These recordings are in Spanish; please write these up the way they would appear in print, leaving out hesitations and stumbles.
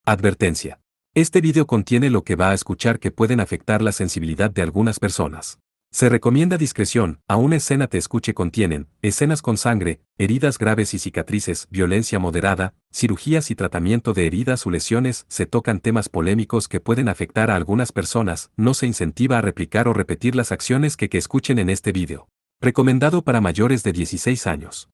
Advertencia. Este video contiene lo que va a escuchar que pueden afectar la sensibilidad de algunas personas. Se recomienda discreción, aún escena te escuche contienen, escenas con sangre, heridas graves y cicatrices, violencia moderada, cirugías y tratamiento de heridas o lesiones, se tocan temas polémicos que pueden afectar a algunas personas, no se incentiva a replicar o repetir las acciones que escuchen en este video. Recomendado para mayores de 16 años.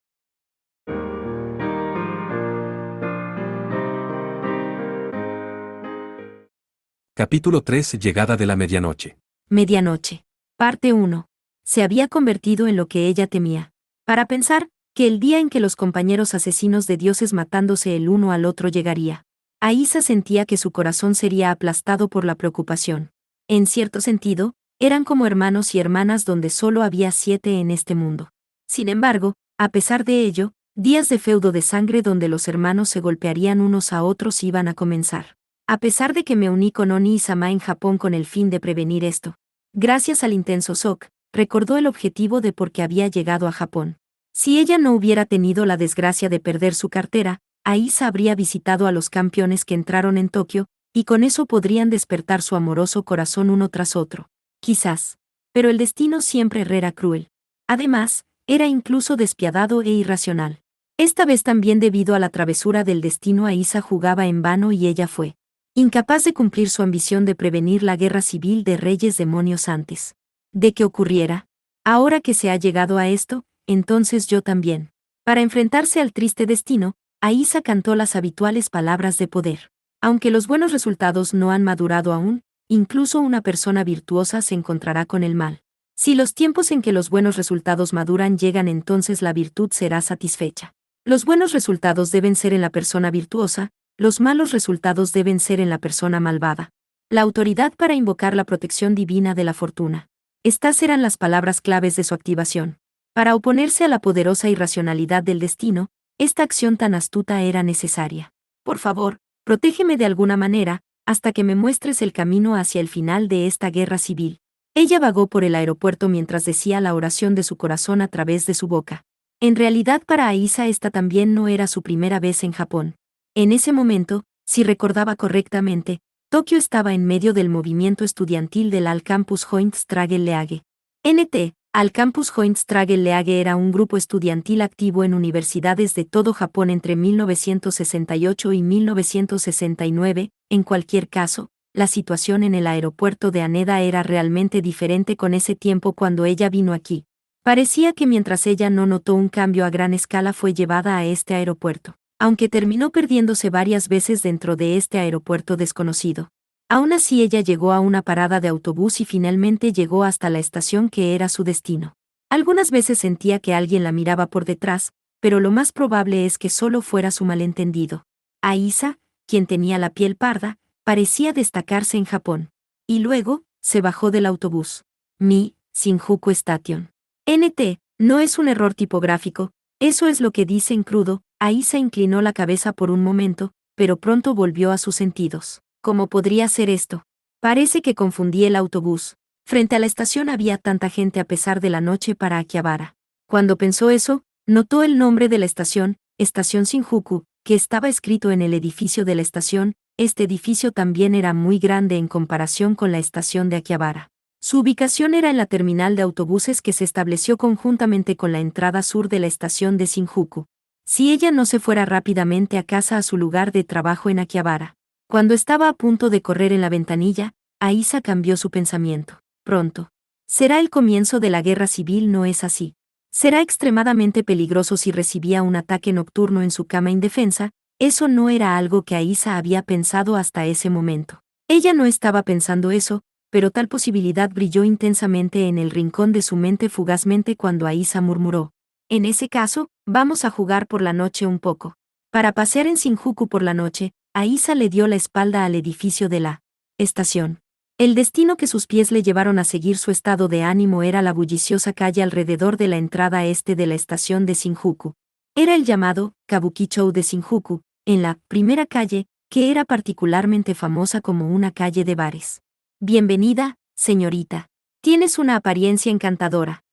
Capítulo 3. Llegada de la medianoche. Medianoche. Parte 1. Se había convertido en lo que ella temía. Para pensar que el día en que los compañeros asesinos de dioses matándose el uno al otro llegaría. Aísa sentía que su corazón sería aplastado por la preocupación. En cierto sentido, eran como hermanos y hermanas donde solo había 7 en este mundo. Sin embargo, a pesar de ello, días de feudo de sangre donde los hermanos se golpearían unos a otros iban a comenzar. A pesar de que me uní con Oni y Sama en Japón con el fin de prevenir esto. Gracias al intenso shock, recordó el objetivo de por qué había llegado a Japón. Si ella no hubiera tenido la desgracia de perder su cartera, Aísa habría visitado a los campeones que entraron en Tokio, y con eso podrían despertar su amoroso corazón uno tras otro. Quizás. Pero el destino siempre era cruel. Además, era incluso despiadado e irracional. Esta vez también debido a la travesura del destino Aísa jugaba en vano y ella fue incapaz de cumplir su ambición de prevenir la guerra civil de reyes demonios antes de que ocurriera. Ahora que se ha llegado a esto, entonces yo también. Para enfrentarse al triste destino, Aísa cantó las habituales palabras de poder. Aunque los buenos resultados no han madurado aún, incluso una persona virtuosa se encontrará con el mal. Si los tiempos en que los buenos resultados maduran llegan, entonces la virtud será satisfecha. Los buenos resultados deben ser en la persona virtuosa, los malos resultados deben ser en la persona malvada. La autoridad para invocar la protección divina de la fortuna. Estas eran las palabras claves de su activación. Para oponerse a la poderosa irracionalidad del destino, esta acción tan astuta era necesaria. Por favor, protégeme de alguna manera, hasta que me muestres el camino hacia el final de esta guerra civil. Ella vagó por el aeropuerto mientras decía la oración de su corazón a través de su boca. En realidad para Aísa esta también no era su primera vez en Japón. En ese momento, si recordaba correctamente, Tokio estaba en medio del movimiento estudiantil del Al Campus Hoinstragelleage. NT, Al Campus Hoinstragelleage era un grupo estudiantil activo en universidades de todo Japón entre 1968 y 1969. En cualquier caso, la situación en el aeropuerto de Haneda era realmente diferente con ese tiempo cuando ella vino aquí. Parecía que mientras ella no notó un cambio a gran escala fue llevada a este aeropuerto. Aunque terminó perdiéndose varias veces dentro de este aeropuerto desconocido. Aún así ella llegó a una parada de autobús y finalmente llegó hasta la estación que era su destino. Algunas veces sentía que alguien la miraba por detrás, pero lo más probable es que solo fuera su malentendido. Aísa, quien tenía la piel parda, parecía destacarse en Japón. Y luego, se bajó del autobús. Shinjuku Station. NT, no es un error tipográfico, eso es lo que dice en crudo. Aísa inclinó la cabeza por un momento, pero pronto volvió a sus sentidos. ¿Cómo podría ser esto? Parece que confundí el autobús. Frente a la estación había tanta gente a pesar de la noche para Akihabara. Cuando pensó eso, notó el nombre de la estación, Estación Shinjuku, que estaba escrito en el edificio de la estación. Este edificio también era muy grande en comparación con la estación de Akihabara. Su ubicación era en la terminal de autobuses que se estableció conjuntamente con la entrada sur de la estación de Shinjuku. Si ella no se fuera rápidamente a casa a su lugar de trabajo en Akihabara. Cuando estaba a punto de correr en la ventanilla, Aísa cambió su pensamiento. Pronto. Será el comienzo de la guerra civil, ¿no es así? Será extremadamente peligroso si recibía un ataque nocturno en su cama indefensa. Eso no era algo que Aísa había pensado hasta ese momento. Ella no estaba pensando eso, pero tal posibilidad brilló intensamente en el rincón de su mente fugazmente cuando Aísa murmuró. En ese caso, vamos a jugar por la noche un poco. Para pasear en Shinjuku por la noche, Aísa le dio la espalda al edificio de la estación. El destino que sus pies le llevaron a seguir su estado de ánimo era la bulliciosa calle alrededor de la entrada este de la estación de Shinjuku. Era el llamado Kabukicho de Shinjuku, en la primera calle, que era particularmente famosa como una calle de bares. Bienvenida, señorita. Tienes una apariencia encantadora.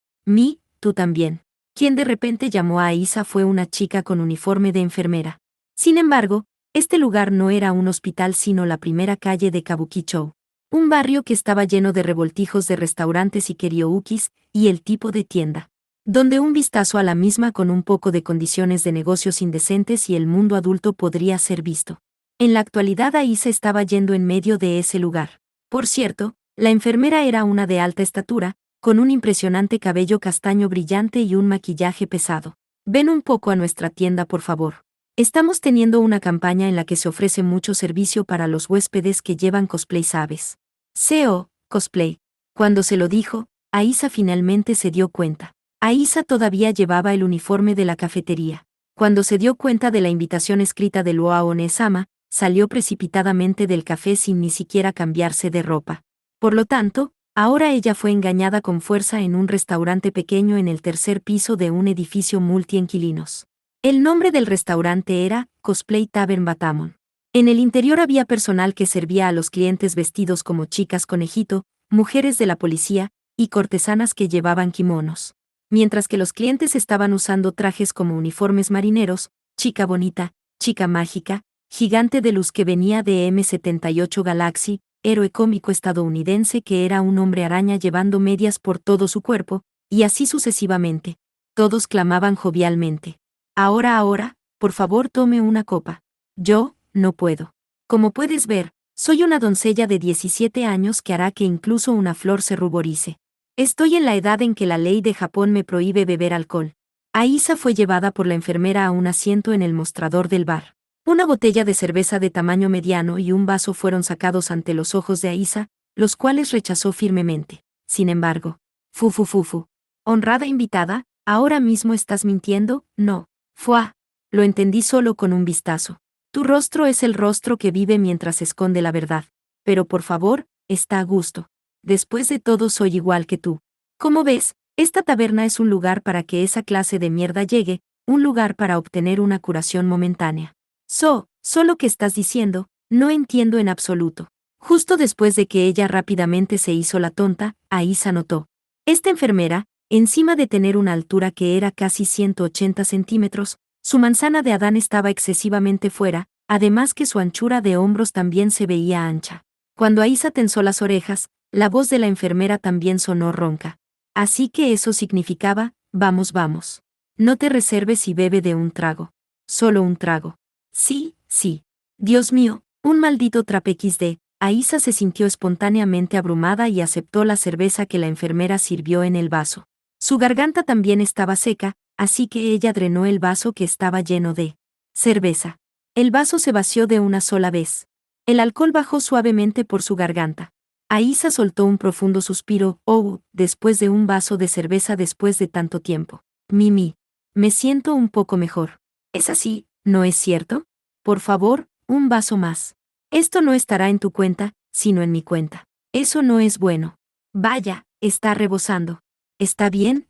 Tú también. Quien de repente llamó a Aísa fue una chica con uniforme de enfermera. Sin embargo, Este lugar no era un hospital sino la primera calle de Kabukicho. Un barrio que estaba lleno de revoltijos de restaurantes y karaokes, y el tipo de tienda, donde un vistazo a la misma con un poco de condiciones de negocios indecentes y el mundo adulto podría ser visto. En la actualidad Aisa estaba yendo en medio de ese lugar. Por cierto, la enfermera era una de alta estatura, con un impresionante cabello castaño brillante y un maquillaje pesado. Ven un poco a nuestra tienda, por favor. Estamos teniendo una campaña en la que se ofrece mucho servicio para los huéspedes que llevan cosplay, ¿sabes? Cosplay. Cuando se lo dijo, Aisa finalmente se dio cuenta. Aisa todavía llevaba el uniforme de la cafetería. Cuando se dio cuenta de la invitación escrita de Luao Onesama, salió precipitadamente del café sin ni siquiera cambiarse de ropa. Por lo tanto, ahora ella fue engañada con fuerza en un restaurante pequeño en el tercer piso de un edificio multiinquilinos. El nombre del restaurante era Cosplay Tavern Batamon. En el interior había personal que servía a los clientes vestidos como chicas conejito, mujeres de la policía, y cortesanas que llevaban kimonos. Mientras que los clientes estaban usando trajes como uniformes marineros, chica bonita, chica mágica, gigante de luz que venía de M78 Galaxy, héroe cómico estadounidense que era un hombre araña llevando medias por todo su cuerpo, y así sucesivamente. Todos clamaban jovialmente. Ahora, por favor tome una copa. Yo, no puedo. Como puedes ver, soy una doncella de 17 años que hará que incluso una flor se ruborice. Estoy en la edad en que la ley de Japón me prohíbe beber alcohol. Aisa fue llevada por la enfermera a un asiento en el mostrador del bar. Una botella de cerveza de tamaño mediano y un vaso fueron sacados ante los ojos de Aisa, los cuales rechazó firmemente. Sin embargo, Fufu. Honrada invitada, ¿ahora mismo estás mintiendo? No. Fuá. Lo entendí solo con un vistazo. Tu rostro es el rostro que vive mientras esconde la verdad. Pero por favor, está a gusto. Después de todo soy igual que tú. Como ves, esta taberna es un lugar para que esa clase de mierda llegue, un lugar para obtener una curación momentánea. Solo que estás diciendo, no entiendo en absoluto. Justo después de que ella rápidamente se hizo la tonta, Aisa notó. Esta enfermera, encima de tener una altura que era casi 180 centímetros, su manzana de Adán estaba excesivamente fuera, además que su anchura de hombros también se veía ancha. Cuando Aisa tensó las orejas, la voz de la enfermera también sonó ronca. Así que eso significaba, vamos. No te reserves y bebe de un trago. Solo un trago. Sí. Dios mío, un maldito trape XD. Aisa se sintió espontáneamente abrumada y aceptó la cerveza que la enfermera sirvió en el vaso. Su garganta también estaba seca, así que ella drenó el vaso que estaba lleno de cerveza. El vaso se vació de una sola vez. El alcohol bajó suavemente por su garganta. Aisa soltó un profundo suspiro, después de un vaso de cerveza después de tanto tiempo. Mimi. Me siento un poco mejor. ¿Es así, no es cierto? Por favor, un vaso más. Esto no estará en tu cuenta, sino en mi cuenta. Eso no es bueno. Vaya, está rebosando. Está bien.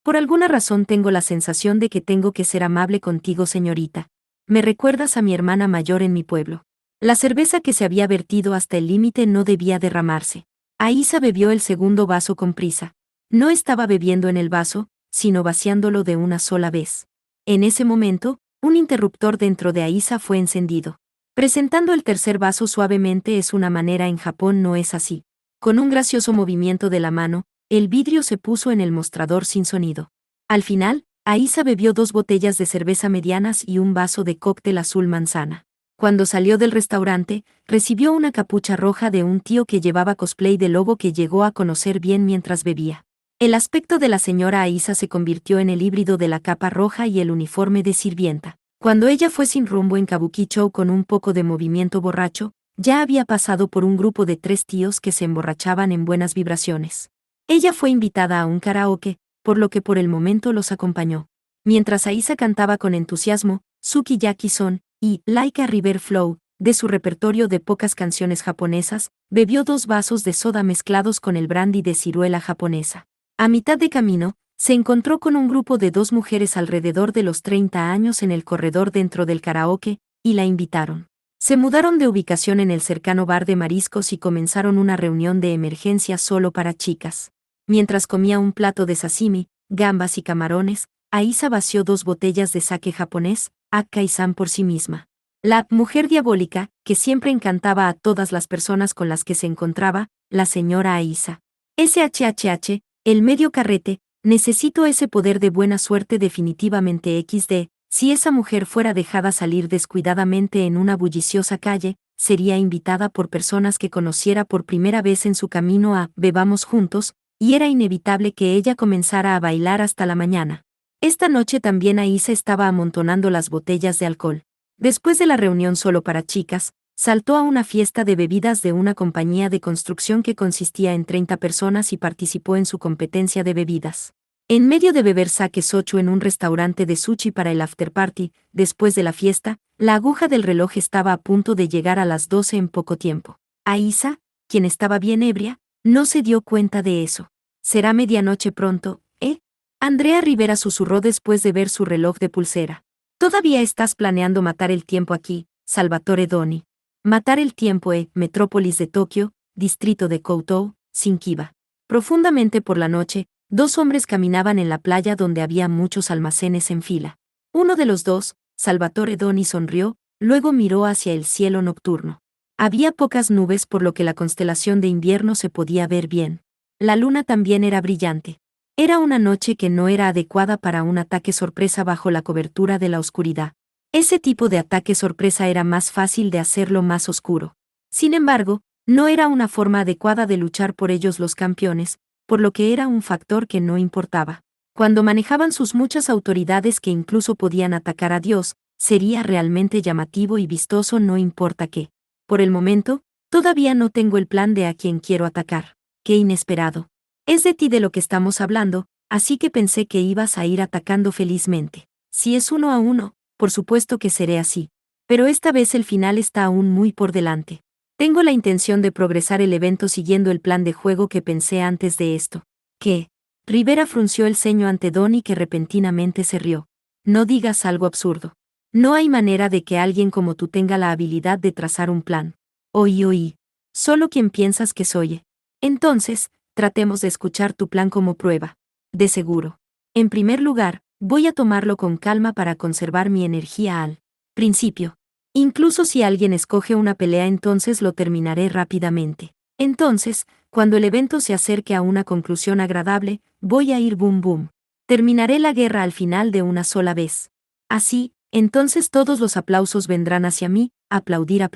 Por alguna razón tengo la sensación de que tengo que ser amable contigo, señorita. Me recuerdas a mi hermana mayor en mi pueblo. La cerveza que se había vertido hasta el límite no debía derramarse. Aisa bebió el segundo vaso con prisa. No estaba bebiendo en el vaso, sino vaciándolo de una sola vez. En ese momento, un interruptor dentro de Aisa fue encendido. Presentando el tercer vaso suavemente es una manera en Japón, no es así. Con un gracioso movimiento de la mano, el vidrio se puso en el mostrador sin sonido. Al final, Aisa bebió 2 botellas de cerveza medianas y un vaso de cóctel azul manzana. Cuando salió del restaurante, recibió una capucha roja de un tío que llevaba cosplay de lobo que llegó a conocer bien mientras bebía. El aspecto de la señora Aisa se convirtió en el híbrido de la capa roja y el uniforme de sirvienta. Cuando ella fue sin rumbo en Kabukicho con un poco de movimiento borracho, ya había pasado por un grupo de 3 tíos que se emborrachaban en buenas vibraciones. Ella fue invitada a un karaoke, por lo que por el momento los acompañó. Mientras Aisa cantaba con entusiasmo, Sukiyaki-son y Like a River Flow, de su repertorio de pocas canciones japonesas, bebió 2 vasos de soda mezclados con el brandy de ciruela japonesa. A mitad de camino, se encontró con un grupo de 2 mujeres alrededor de los 30 años en el corredor dentro del karaoke, y la invitaron. Se mudaron de ubicación en el cercano bar de mariscos y comenzaron una reunión de emergencia solo para chicas. Mientras comía un plato de sashimi, gambas y camarones, Aisa vació 2 botellas de sake japonés, Akai-san por sí misma. La mujer diabólica, que siempre encantaba a todas las personas con las que se encontraba, la señora Aísa. SHHH, el medio carrete, necesito ese poder de buena suerte definitivamente XD, si esa mujer fuera dejada salir descuidadamente en una bulliciosa calle, sería invitada por personas que conociera por primera vez en su camino a «bebamos juntos», y era inevitable que ella comenzara a bailar hasta la mañana. Esta noche también Aísa estaba amontonando las botellas de alcohol. Después de la reunión solo para chicas, saltó a una fiesta de bebidas de una compañía de construcción que consistía en 30 personas y participó en su competencia de bebidas. En medio de beber sake sochu en un restaurante de sushi para el after party, después de la fiesta, la aguja del reloj estaba a punto de llegar a las 12 en poco tiempo. Aísa, quien estaba bien ebria, no se dio cuenta de eso. «Será medianoche pronto, ¿eh?», Andrea Rivera susurró después de ver su reloj de pulsera. «Todavía estás planeando matar el tiempo aquí, Salvatore Doni». Matar el tiempo metrópolis de Tokio, distrito de Koutou, Shinkiba. Profundamente por la noche, dos hombres caminaban en la playa donde había muchos almacenes en fila. Uno de los dos, Salvatore Doni, sonrió, luego miró hacia el cielo nocturno. Había pocas nubes por lo que la constelación de invierno se podía ver bien. La luna también era brillante. Era una noche que no era adecuada para un ataque sorpresa bajo la cobertura de la oscuridad. Ese tipo de ataque sorpresa era más fácil de hacerlo más oscuro. Sin embargo, no era una forma adecuada de luchar por ellos los campeones, por lo que era un factor que no importaba. Cuando manejaban sus muchas autoridades que incluso podían atacar a Dios, sería realmente llamativo y vistoso no importa qué. Por el momento, todavía no tengo el plan de a quién quiero atacar. Qué inesperado. Es de ti de lo que estamos hablando, así que pensé que ibas a ir atacando felizmente. Si es 1-1, por supuesto que seré así. Pero esta vez el final está aún muy por delante. Tengo la intención de progresar el evento siguiendo el plan de juego que pensé antes de esto. ¿Qué? Rivera frunció el ceño ante Donnie, que repentinamente se rió. No digas algo absurdo. No hay manera de que alguien como tú tenga la habilidad de trazar un plan. Oí. Solo quien piensas que soy. Entonces, tratemos de escuchar tu plan como prueba. De seguro. En primer lugar, voy a tomarlo con calma para conservar mi energía al principio. Incluso si alguien escoge una pelea, entonces lo terminaré rápidamente. Entonces, cuando el evento se acerque a una conclusión agradable, voy a ir boom boom. Terminaré la guerra al final de una sola vez. Así, entonces todos los aplausos vendrán hacia mí, aplaudir.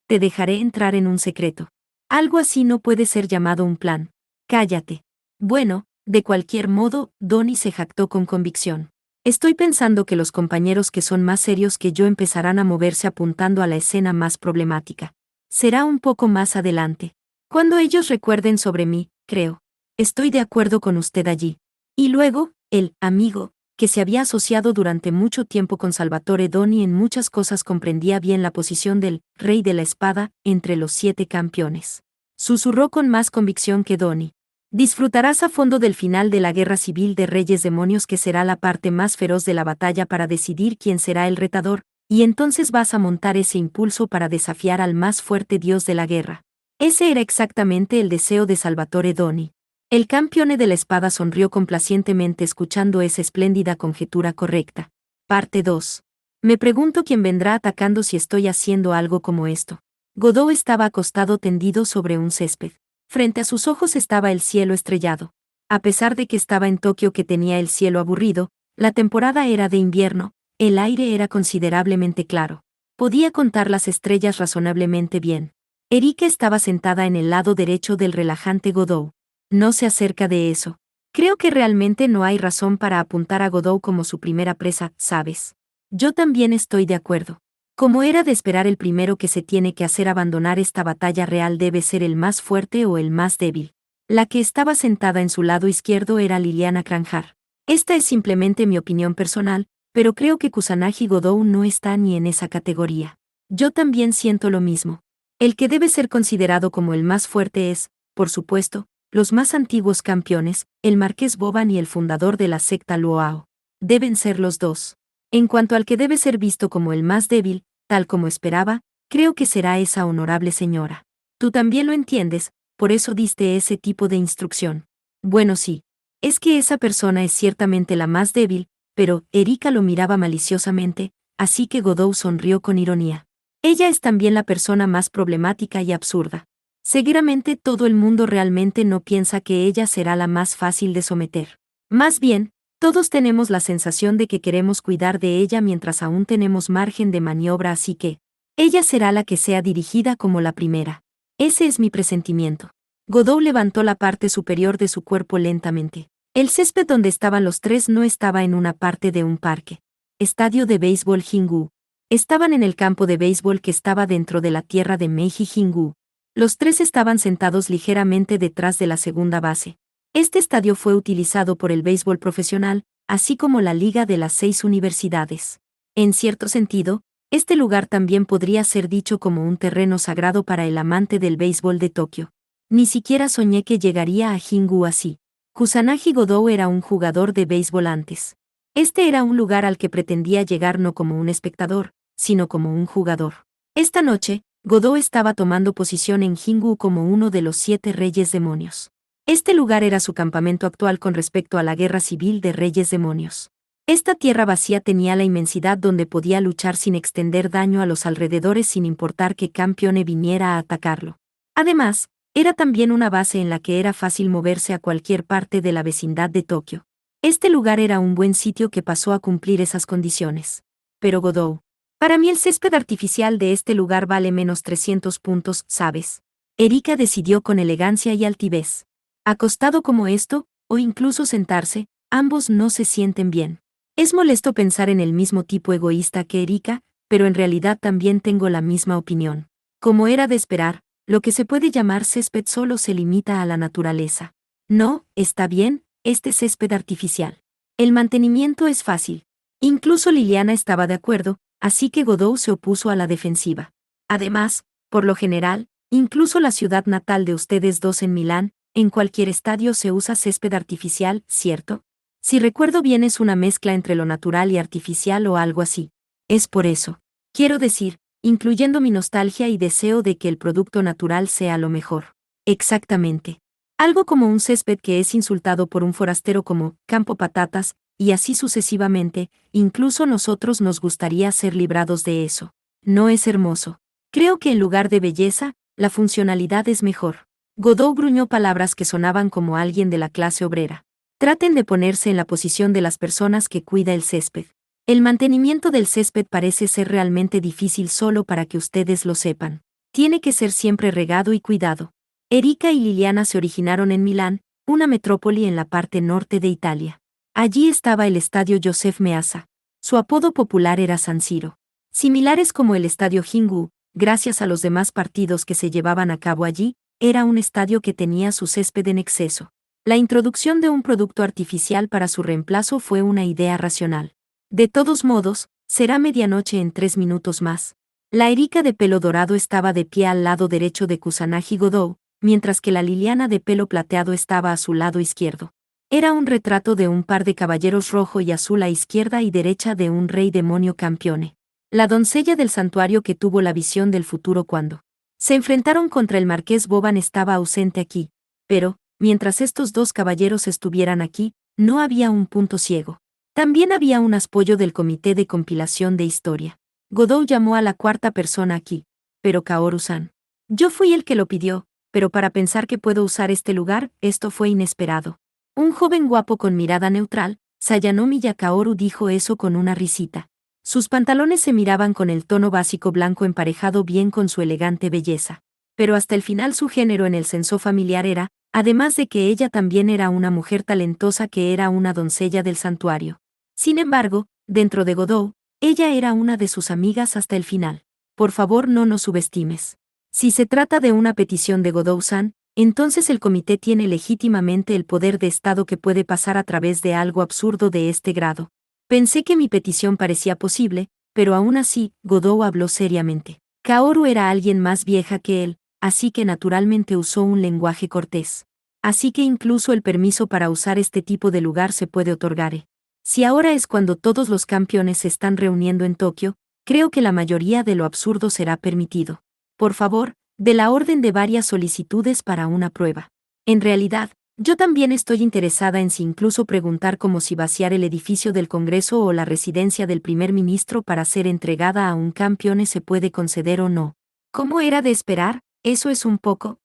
Te dejaré entrar en un secreto. Algo así no puede ser llamado un plan. Cállate. Bueno, de cualquier modo, Donnie se jactó con convicción. Estoy pensando que los compañeros que son más serios que yo empezarán a moverse apuntando a la escena más problemática. Será un poco más adelante. Cuando ellos recuerden sobre mí, creo. Estoy de acuerdo con usted allí. Y luego, el amigo, que se había asociado durante mucho tiempo con Salvatore Doni en muchas cosas, comprendía bien la posición del rey de la espada entre los 7 campeones. Susurró con más convicción que Doni. Disfrutarás a fondo del final de la guerra civil de Reyes Demonios, que será la parte más feroz de la batalla para decidir quién será el retador, y entonces vas a montar ese impulso para desafiar al más fuerte dios de la guerra. Ese era exactamente el deseo de Salvatore Doni. El campeone de la espada sonrió complacientemente escuchando esa espléndida conjetura correcta. Parte 2. Me pregunto quién vendrá atacando si estoy haciendo algo como esto. Godot estaba acostado tendido sobre un césped. Frente a sus ojos estaba el cielo estrellado. A pesar de que estaba en Tokio, que tenía el cielo aburrido, la temporada era de invierno, el aire era considerablemente claro. Podía contar las estrellas razonablemente bien. Erika estaba sentada en el lado derecho del relajante Godot. No se acerca de eso. Creo que realmente no hay razón para apuntar a Godot como su primera presa, ¿sabes? Yo también estoy de acuerdo. Como era de esperar, el primero que se tiene que hacer abandonar esta batalla real debe ser el más fuerte o el más débil. La que estaba sentada en su lado izquierdo era Liliana Cranjar. Esta es simplemente mi opinión personal, pero creo que Kusanagi Godot no está ni en esa categoría. Yo también siento lo mismo. El que debe ser considerado como el más fuerte es, por supuesto, los más antiguos campeones, el Marqués Boban y el fundador de la secta Luoao. Deben ser los dos. En cuanto al que debe ser visto como el más débil, tal como esperaba, creo que será esa honorable señora. Tú también lo entiendes, por eso diste ese tipo de instrucción. Bueno, sí. Es que esa persona es ciertamente la más débil, pero Erika lo miraba maliciosamente. así que Godot sonrió con ironía. Ella es también la persona más problemática y absurda. Seguramente todo el mundo realmente no piensa que ella será la más fácil de someter. Más bien, todos tenemos la sensación de que queremos cuidar de ella mientras aún tenemos margen de maniobra, así que ella será la que sea dirigida como la primera. Ese es mi presentimiento. Godot levantó la parte superior de su cuerpo lentamente. El césped donde estaban los tres no estaba en una parte de un parque. Estadio de béisbol Jingu. Estaban en el campo de béisbol que estaba dentro de la tierra de Meiji Jingu. Los tres estaban sentados ligeramente detrás de la segunda base. Este estadio fue utilizado por el béisbol profesional, así como la Liga de las 6 universidades. En cierto sentido, este lugar también podría ser dicho como un terreno sagrado para el amante del béisbol de Tokio. Ni siquiera soñé que llegaría a Jingu así. Kusanagi Godot era un jugador de béisbol antes. Este era un lugar al que pretendía llegar no como un espectador, sino como un jugador. Esta noche, Godot estaba tomando posición en Jingu como uno de los 7 reyes demonios. Este lugar era su campamento actual con respecto a la guerra civil de reyes demonios. Esta tierra vacía tenía la inmensidad donde podía luchar sin extender daño a los alrededores sin importar que Campione viniera a atacarlo. Además, era también una base en la que era fácil moverse a cualquier parte de la vecindad de Tokio. Este lugar era un buen sitio que pasó a cumplir esas condiciones. Pero Godot. Para mí el césped artificial de este lugar vale menos 300 puntos, ¿sabes? Erika decidió con elegancia y altivez. Acostado como esto, o incluso sentarse, ambos no se sienten bien. Es molesto pensar en el mismo tipo egoísta que Erika, pero en realidad también tengo la misma opinión. Como era de esperar, lo que se puede llamar césped solo se limita a la naturaleza. No, está bien, este césped artificial. El mantenimiento es fácil. Incluso Liliana estaba de acuerdo, así que Godot se opuso a la defensiva. Además, por lo general, incluso la ciudad natal de ustedes dos en Milán, en cualquier estadio se usa césped artificial, ¿cierto? Si recuerdo bien es una mezcla entre lo natural y artificial o algo así. Es por eso. Quiero decir, incluyendo mi nostalgia y deseo de que el producto natural sea lo mejor. Exactamente. Algo como un césped que es insultado por un forastero como campo patatas, y así sucesivamente, incluso nosotros nos gustaría ser librados de eso. ¿No es hermoso? Creo que en lugar de belleza, la funcionalidad es mejor. Godot gruñó palabras que sonaban como alguien de la clase obrera. Traten de ponerse en la posición de las personas que cuida el césped. El mantenimiento del césped parece ser realmente difícil solo para que ustedes lo sepan. Tiene que ser siempre regado y cuidado. Erika y Liliana se originaron en Milán, una metrópoli en la parte norte de Italia. Allí estaba el estadio Joseph Meazza. Su apodo popular era San Siro. Similares como el estadio Jingu, gracias a los demás partidos que se llevaban a cabo allí, era un estadio que tenía su césped en exceso. La introducción de un producto artificial para su reemplazo fue una idea racional. De todos modos, será medianoche en 3 minutos más. La Erika de pelo dorado estaba de pie al lado derecho de Kusanagi Godot, mientras que la Liliana de pelo plateado estaba a su lado izquierdo. Era un retrato de un par de caballeros rojo y azul a izquierda y derecha de un rey demonio Campione. La doncella del santuario que tuvo la visión del futuro cuando se enfrentaron contra el marqués Boban estaba ausente aquí, pero, mientras estos dos caballeros estuvieran aquí, no había un punto ciego. También había un apoyo del Comité de Compilación de Historia. Godot llamó a la cuarta persona aquí. Pero Kaoru-san. Yo fui el que lo pidió, pero para pensar que puedo usar este lugar, esto fue inesperado. Un joven guapo con mirada neutral, Sayanomi Kaoru dijo eso con una risita. Sus pantalones se miraban con el tono básico blanco emparejado bien con su elegante belleza. Pero hasta el final su género en el censo familiar era, además de que ella también era una mujer talentosa que era una doncella del santuario. Sin embargo, dentro de Godot, ella era una de sus amigas hasta el final. Por favor no nos subestimes. Si se trata de una petición de Godot-san, entonces el comité tiene legítimamente el poder de Estado que puede pasar a través de algo absurdo de este grado. Pensé que mi petición parecía posible, pero aún así, Godot habló seriamente. Kaoru era alguien más vieja que él, así que naturalmente usó un lenguaje cortés. Así que incluso el permiso para usar este tipo de lugar se puede otorgar. Si ahora es cuando todos los campeones se están reuniendo en Tokio, creo que la mayoría de lo absurdo será permitido. Por favor, de la orden de varias solicitudes para una prueba. En realidad, Yo también estoy interesada en si incluso preguntar como si vaciar el edificio del Congreso o la residencia del primer ministro para ser entregada a un campeón se puede conceder o no. ¿Cómo era de esperar? Eso es un poco,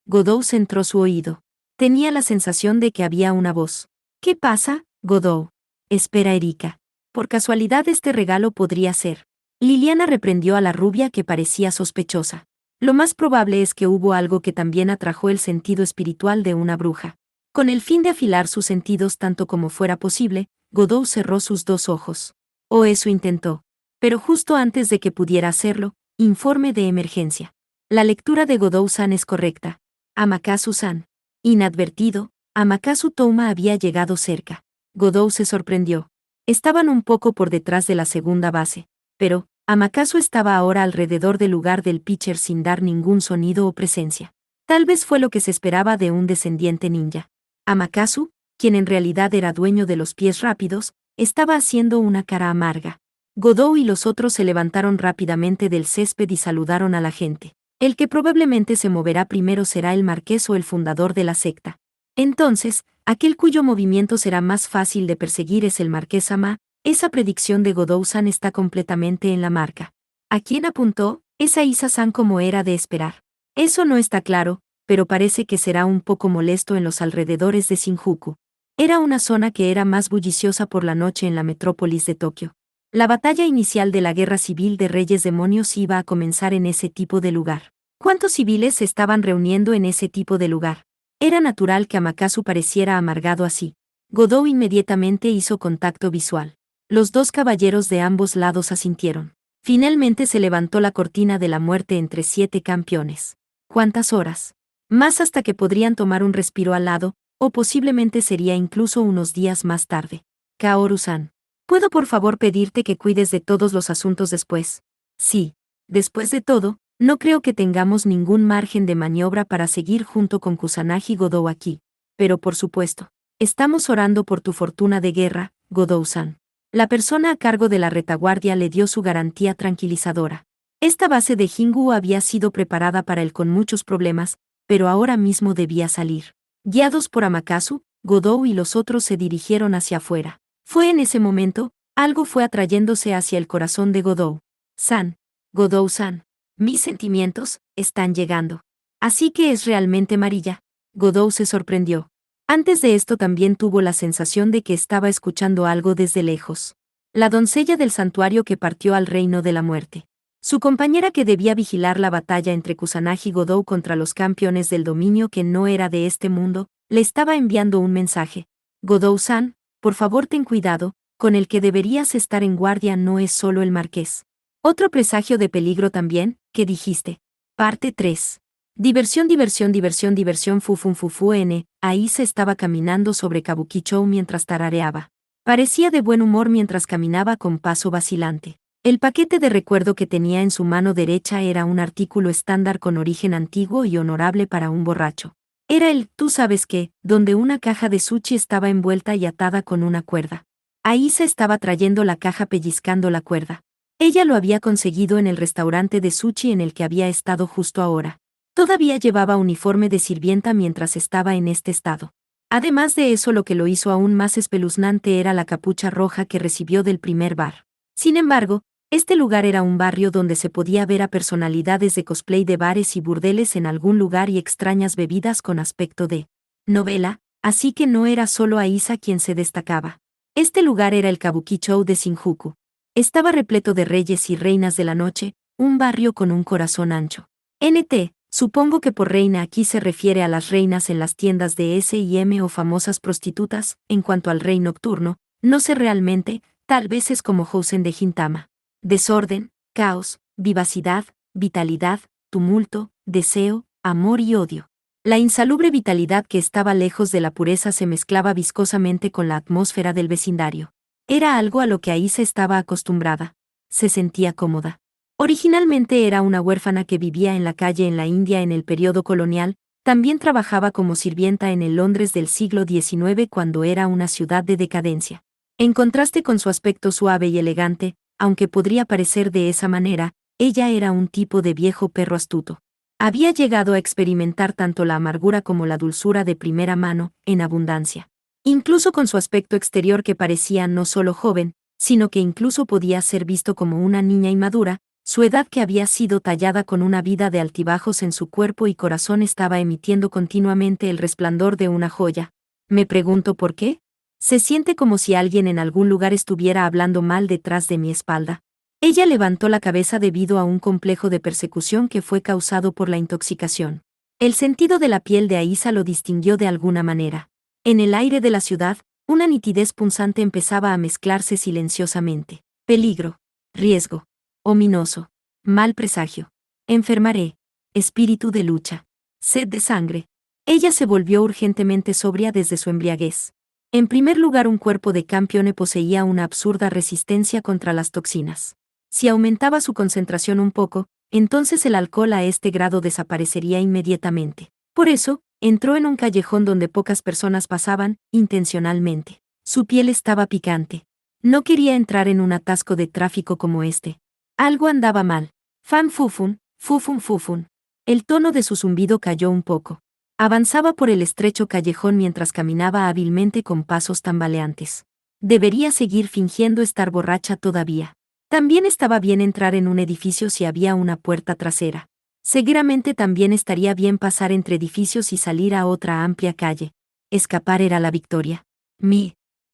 Godot centró su oído. Tenía la sensación de que había una voz. ¿Qué pasa, Godot? Espera, Erika. Por casualidad este regalo podría ser. Liliana reprendió a la rubia que parecía sospechosa. Lo más probable es que hubo algo que también atrajo el sentido espiritual de una bruja. Con el fin de afilar sus sentidos tanto como fuera posible, Godot cerró sus dos ojos. O eso intentó. Pero justo antes de que pudiera hacerlo, informe de emergencia. La lectura de Godot-san es correcta. Amakasu-san. Inadvertido, Amakasu Touma había llegado cerca. Godot se sorprendió. Estaban un poco por detrás de la segunda base, pero Amakasu estaba ahora alrededor del lugar del pitcher sin dar ningún sonido o presencia. Tal vez fue lo que se esperaba de un descendiente ninja. Amakasu, quien en realidad era dueño de los pies rápidos, estaba haciendo una cara amarga. Godot y los otros se levantaron rápidamente del césped y saludaron a la gente. El que probablemente se moverá primero será el marqués o el fundador de la secta. Entonces, aquel cuyo movimiento será más fácil de perseguir es el marqués Ama. Esa predicción de Godot-san está completamente en la marca. ¿A quién apuntó? Es a Isa-san como era de esperar. Eso no está claro, pero parece que será un poco molesto en los alrededores de Shinjuku. Era una zona que era más bulliciosa por la noche en la metrópolis de Tokio. La batalla inicial de la guerra civil de Reyes Demonios iba a comenzar en ese tipo de lugar. ¿Cuántos civiles se estaban reuniendo en ese tipo de lugar? Era natural que Amakasu pareciera amargado así. Godot inmediatamente hizo contacto visual. Los dos caballeros de ambos lados asintieron. Finalmente se levantó la cortina de la muerte entre 7 campeones. ¿Cuántas horas? Más hasta que podrían tomar un respiro al lado, o posiblemente sería incluso unos días más tarde. Kaoru-san. ¿Puedo por favor pedirte que cuides de todos los asuntos después? Sí. Después de todo, no creo que tengamos ningún margen de maniobra para seguir junto con Kusanagi Godot aquí. Pero por supuesto, estamos orando por tu fortuna de guerra, Godot-san. La persona a cargo de la retaguardia le dio su garantía tranquilizadora. Esta base de Jingu había sido preparada para él con muchos problemas, pero ahora mismo debía salir. Guiados por Amakasu, Godot y los otros se dirigieron hacia afuera. Fue en ese momento, algo fue atrayéndose hacia el corazón de Godot-san. Godot-san. Mis sentimientos están llegando. Así que es realmente Marilla. Godot se sorprendió. Antes de esto también tuvo la sensación de que estaba escuchando algo desde lejos. La doncella del santuario que partió al reino de la muerte. Su compañera que debía vigilar la batalla entre Kusanagi Godot contra los campeones del dominio que no era de este mundo, le estaba enviando un mensaje. Godot-san, por favor ten cuidado, con el que deberías estar en guardia no es solo el marqués. Otro presagio de peligro también, ¿qué dijiste? Parte 3. Diversión Ahí se estaba caminando sobre Kabukicho mientras tarareaba. Parecía de buen humor mientras caminaba con paso vacilante. El paquete de recuerdo que tenía en su mano derecha era un artículo estándar con origen antiguo y honorable para un borracho. Era el, tú sabes qué, donde una caja de sushi estaba envuelta y atada con una cuerda. Ahí se estaba trayendo la caja pellizcando la cuerda. Ella lo había conseguido en el restaurante de sushi en el que había estado justo ahora. Todavía llevaba uniforme de sirvienta mientras estaba en este estado. Además de eso, lo que lo hizo aún más espeluznante era la capucha roja que recibió del primer bar. Sin embargo, este lugar era un barrio donde se podía ver a personalidades de cosplay de bares y burdeles en algún lugar y extrañas bebidas con aspecto de novela, así que no era solo Aisa quien se destacaba. Este lugar era el Kabukicho de Shinjuku. Estaba repleto de reyes y reinas de la noche, un barrio con un corazón ancho. Supongo que por reina aquí se refiere a las reinas en las tiendas de S&M o famosas prostitutas. En cuanto al rey nocturno, no sé realmente, tal vez es como Hosen de Gintama. Desorden, caos, vivacidad, vitalidad, tumulto, deseo, amor y odio. La insalubre vitalidad que estaba lejos de la pureza se mezclaba viscosamente con la atmósfera del vecindario. Era algo a lo que Aisa estaba acostumbrada. Se sentía cómoda. Originalmente era una huérfana que vivía en la calle en la India en el periodo colonial, también trabajaba como sirvienta en el Londres del siglo XIX cuando era una ciudad de decadencia. En contraste con su aspecto suave y elegante, aunque podría parecer de esa manera, ella era un tipo de viejo perro astuto. Había llegado a experimentar tanto la amargura como la dulzura de primera mano, en abundancia. Incluso con su aspecto exterior que parecía no solo joven, sino que incluso podía ser visto como una niña inmadura, su edad que había sido tallada con una vida de altibajos en su cuerpo y corazón estaba emitiendo continuamente el resplandor de una joya. Me pregunto por qué. Se siente como si alguien en algún lugar estuviera hablando mal detrás de mi espalda. Ella levantó la cabeza debido a un complejo de persecución que fue causado por la intoxicación. El sentido de la piel de Aísa lo distinguió de alguna manera. En el aire de la ciudad, una nitidez punzante empezaba a mezclarse silenciosamente. Peligro, riesgo, ominoso, mal presagio. Enfermaré, espíritu de lucha, sed de sangre. Ella se volvió urgentemente sobria desde su embriaguez. En primer lugar, un cuerpo de campione poseía una absurda resistencia contra las toxinas. Si aumentaba su concentración un poco, entonces el alcohol a este grado desaparecería inmediatamente. Por eso, entró en un callejón donde pocas personas pasaban, intencionalmente. Su piel estaba picante. No quería entrar en un atasco de tráfico como este. Algo andaba mal. Fan fufun, fufun fufun. El tono de su zumbido cayó un poco. Avanzaba por el estrecho callejón mientras caminaba hábilmente con pasos tambaleantes. Debería seguir fingiendo estar borracha todavía. También estaba bien entrar en un edificio si había una puerta trasera. Seguramente también estaría bien pasar entre edificios y salir a otra amplia calle. Escapar era la victoria.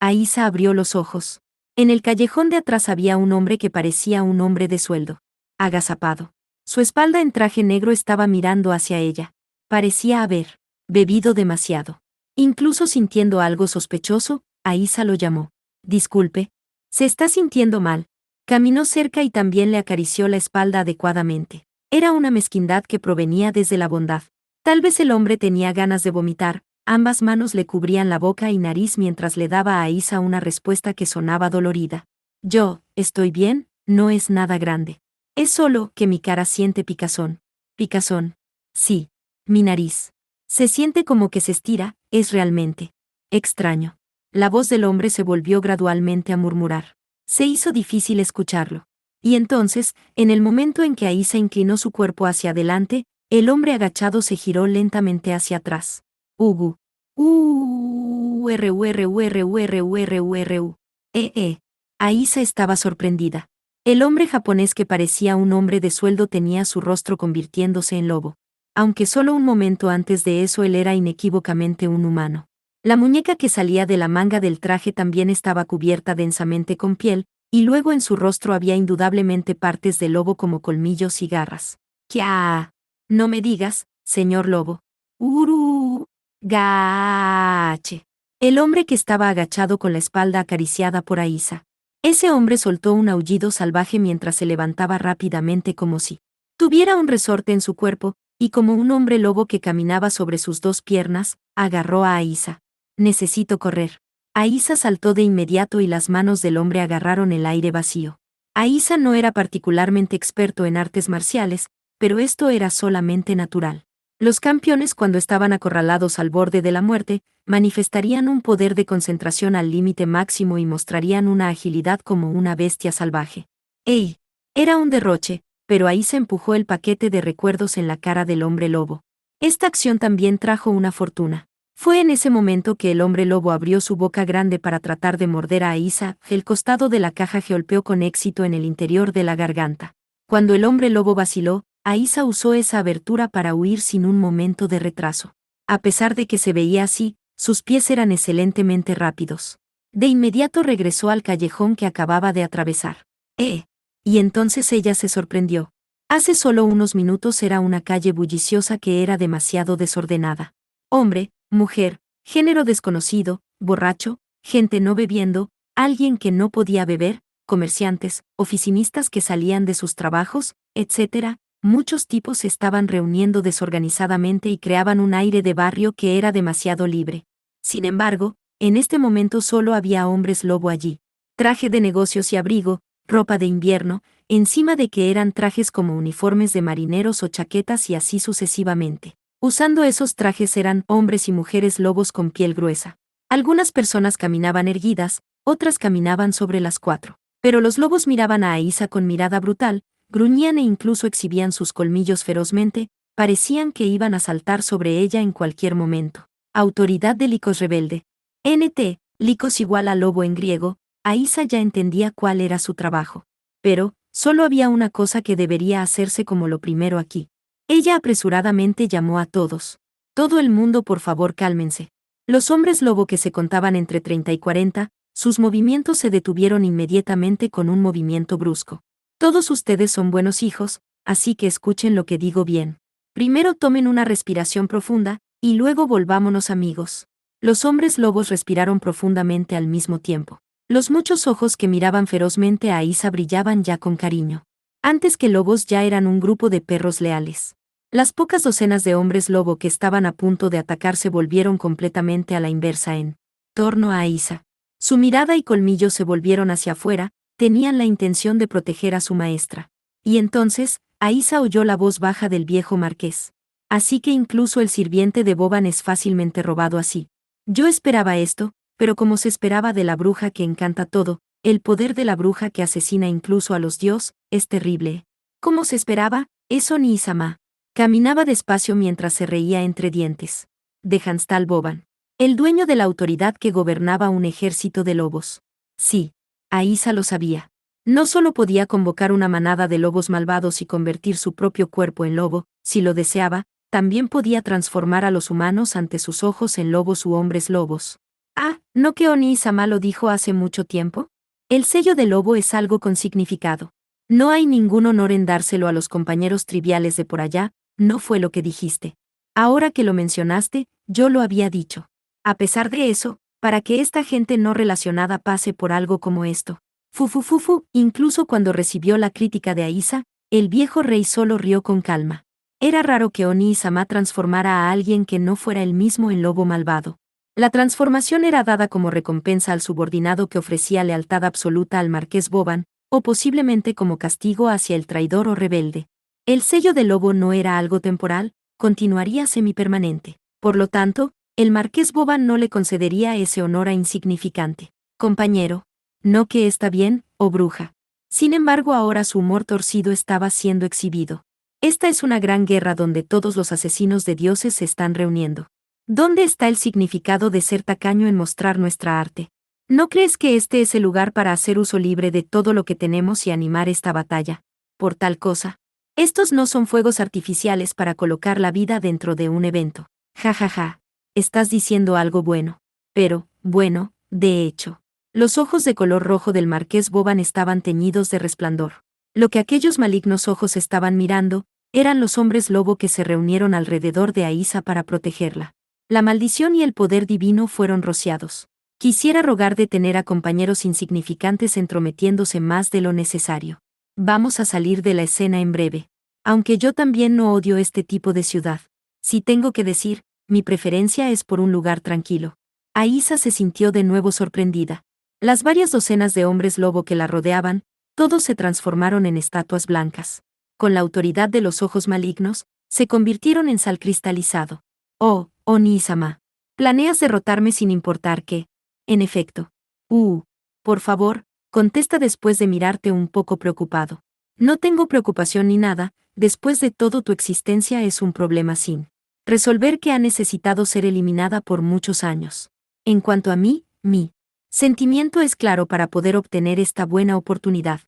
Aísa abrió los ojos. En el callejón de atrás había un hombre que parecía un hombre de sueldo. Agazapado. Su espalda en traje negro estaba mirando hacia ella. Parecía haber bebido demasiado. Incluso sintiendo algo sospechoso, Aísa lo llamó. Disculpe. Se está sintiendo mal. Caminó cerca y también le acarició la espalda adecuadamente. Era una mezquindad que provenía desde la bondad. Tal vez el hombre tenía ganas de vomitar, ambas manos le cubrían la boca y nariz mientras le daba a Aísa una respuesta que sonaba dolorida. Yo, estoy bien, no es nada grande. Es solo que mi cara siente picazón. Picazón. Sí. Mi nariz. Se siente como que se estira, es realmente extraño. La voz del hombre se volvió gradualmente a murmurar. Se hizo difícil escucharlo. Y entonces, en el momento en que Aísa inclinó su cuerpo hacia adelante, el hombre agachado se giró lentamente hacia atrás. Ugu. Aísa estaba sorprendida. El hombre japonés que parecía un hombre de sueldo tenía su rostro convirtiéndose en lobo. Aunque solo un momento antes de eso él era inequívocamente un humano. La muñeca que salía de la manga del traje también estaba cubierta densamente con piel, y luego en su rostro había indudablemente partes de lobo como colmillos y garras. ¡Kya! No me digas, señor lobo. Gache. El hombre que estaba agachado con la espalda acariciada por Aísa. Ese hombre soltó un aullido salvaje mientras se levantaba rápidamente como si tuviera un resorte en su cuerpo, y como un hombre lobo que caminaba sobre sus dos piernas, agarró a Aísa. Necesito correr. Aísa saltó de inmediato y las manos del hombre agarraron el aire vacío. Aísa no era particularmente experto en artes marciales, pero esto era solamente natural. Los campeones cuando estaban acorralados al borde de la muerte, manifestarían un poder de concentración al límite máximo y mostrarían una agilidad como una bestia salvaje. ¡Ey! Era un derroche, pero Aísa empujó el paquete de recuerdos en la cara del hombre lobo. Esta acción también trajo una fortuna. Fue en ese momento que el hombre lobo abrió su boca grande para tratar de morder a Aísa, el costado de la caja golpeó con éxito en el interior de la garganta. Cuando el hombre lobo vaciló, Aísa usó esa abertura para huir sin un momento de retraso. A pesar de que se veía así, sus pies eran excelentemente rápidos. De inmediato regresó al callejón que acababa de atravesar. Y entonces ella se sorprendió. Hace solo unos minutos era una calle bulliciosa que era demasiado desordenada. Hombre, mujer, género desconocido, borracho, gente no bebiendo, alguien que no podía beber, comerciantes, oficinistas que salían de sus trabajos, etc. Muchos tipos se estaban reuniendo desorganizadamente y creaban un aire de barrio que era demasiado libre. Sin embargo, en este momento solo había hombres lobo allí. Traje de negocios y abrigo, ropa de invierno, encima de que eran trajes como uniformes de marineros o chaquetas y así sucesivamente. Usando esos trajes eran hombres y mujeres lobos con piel gruesa. Algunas personas caminaban erguidas, otras caminaban sobre las cuatro. Pero los lobos miraban a Aísa con mirada brutal, gruñían e incluso exhibían sus colmillos ferozmente, parecían que iban a saltar sobre ella en cualquier momento. Autoridad de Licos rebelde. NT, Licos igual a lobo en griego, Aísa ya entendía cuál era su trabajo. Pero, solo había una cosa que debería hacerse como lo primero aquí. Ella apresuradamente llamó a todos. Todo el mundo, por favor, cálmense. Los hombres lobo que se contaban entre 30 y 40, sus movimientos se detuvieron inmediatamente con un movimiento brusco. Todos ustedes son buenos hijos, así que escuchen lo que digo bien. Primero tomen una respiración profunda, y luego volvámonos amigos. Los hombres lobos respiraron profundamente al mismo tiempo. Los muchos ojos que miraban ferozmente a Aísa brillaban ya con cariño. Antes que lobos ya eran un grupo de perros leales. Las pocas docenas de hombres lobo que estaban a punto de atacar se volvieron completamente a la inversa en torno a Aísa. Su mirada y colmillos se volvieron hacia afuera, tenían la intención de proteger a su maestra. Y entonces, Aísa oyó la voz baja del viejo marqués. Así que incluso el sirviente de Boban es fácilmente robado así. Yo esperaba esto, pero como se esperaba de la bruja que encanta todo, el poder de la bruja que asesina incluso a los dios, es terrible. ¿Cómo se esperaba? Eso ni Isama. Caminaba despacio mientras se reía entre dientes. De Hanstal Boban. El dueño de la autoridad que gobernaba un ejército de lobos. Sí, Aísa lo sabía. No solo podía convocar una manada de lobos malvados y convertir su propio cuerpo en lobo, si lo deseaba, también podía transformar a los humanos ante sus ojos en lobos u hombres lobos. Ah, ¿no que Oni-sama lo dijo hace mucho tiempo? El sello de lobo es algo con significado. No hay ningún honor en dárselo a los compañeros triviales de por allá, no fue lo que dijiste. Ahora que lo mencionaste, yo lo había dicho. A pesar de eso, para que esta gente no relacionada pase por algo como esto. Fufufufu, incluso cuando recibió la crítica de Aísa, el viejo rey solo rió con calma. Era raro que Oni-sama transformara a alguien que no fuera él mismo en lobo malvado. La transformación era dada como recompensa al subordinado que ofrecía lealtad absoluta al marqués Boban, o posiblemente como castigo hacia el traidor o rebelde. El sello de lobo no era algo temporal, continuaría semipermanente. Por lo tanto, el marqués Boban no le concedería ese honor a insignificante compañero. No que está bien, oh bruja. Sin embargo, ahora su humor torcido estaba siendo exhibido. Esta es una gran guerra donde todos los asesinos de dioses se están reuniendo. ¿Dónde está el significado de ser tacaño en mostrar nuestra arte? ¿No crees que este es el lugar para hacer uso libre de todo lo que tenemos y animar esta batalla? Por tal cosa. Estos no son fuegos artificiales para colocar la vida dentro de un evento. Ja ja ja. Estás diciendo algo bueno. Pero, bueno, de hecho. Los ojos de color rojo del marqués Boban estaban teñidos de resplandor. Lo que aquellos malignos ojos estaban mirando, eran los hombres lobo que se reunieron alrededor de Aísa para protegerla. La maldición y el poder divino fueron rociados. Quisiera rogar de tener a compañeros insignificantes entrometiéndose más de lo necesario. Vamos a salir de la escena en breve. Aunque yo también no odio este tipo de ciudad. Si tengo que decir, mi preferencia es por un lugar tranquilo. Aísa se sintió de nuevo sorprendida. Las varias docenas de hombres lobo que la rodeaban, todos se transformaron en estatuas blancas. Con la autoridad de los ojos malignos, se convirtieron en sal cristalizado. Oh, Oni-sama. ¿Planeas derrotarme sin importar qué? En efecto. Por favor, contesta después de mirarte un poco preocupado. No tengo preocupación ni nada, después de todo tu existencia es un problema sin resolver que ha necesitado ser eliminada por muchos años. En cuanto a mí, mi sentimiento es claro para poder obtener esta buena oportunidad.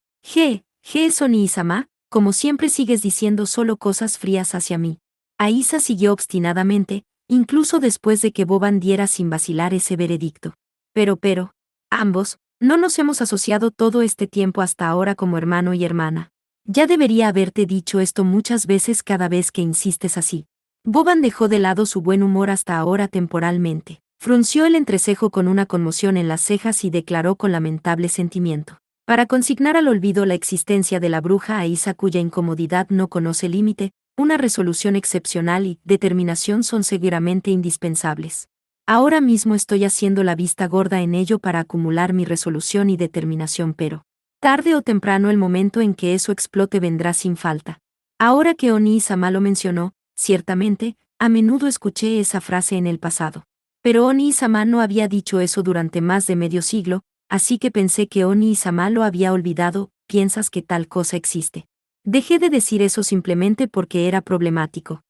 Oni-sama, como siempre sigues diciendo solo cosas frías hacia mí. Aísa siguió obstinadamente, incluso después de que Boban diera sin vacilar ese veredicto. Pero, ambos, no nos hemos asociado todo este tiempo hasta ahora como hermano y hermana. Ya debería haberte dicho esto muchas veces cada vez que insistes así. Boban dejó de lado su buen humor hasta ahora temporalmente. Frunció el entrecejo con una conmoción en las cejas y declaró con lamentable sentimiento. Para consignar al olvido la existencia de la bruja Aísa cuya incomodidad no conoce límite, una resolución excepcional y determinación son seguramente indispensables. Ahora mismo estoy haciendo la vista gorda en ello para acumular mi resolución y determinación, pero tarde o temprano el momento en que eso explote vendrá sin falta. Ahora que Oni-sama lo mencionó, ciertamente, a menudo escuché esa frase en el pasado. Pero Oni-sama no había dicho eso durante más de medio siglo, así que pensé que Oni-sama lo había olvidado. ¿Piensas que tal cosa existe? Dejé de decir eso simplemente porque era problemático.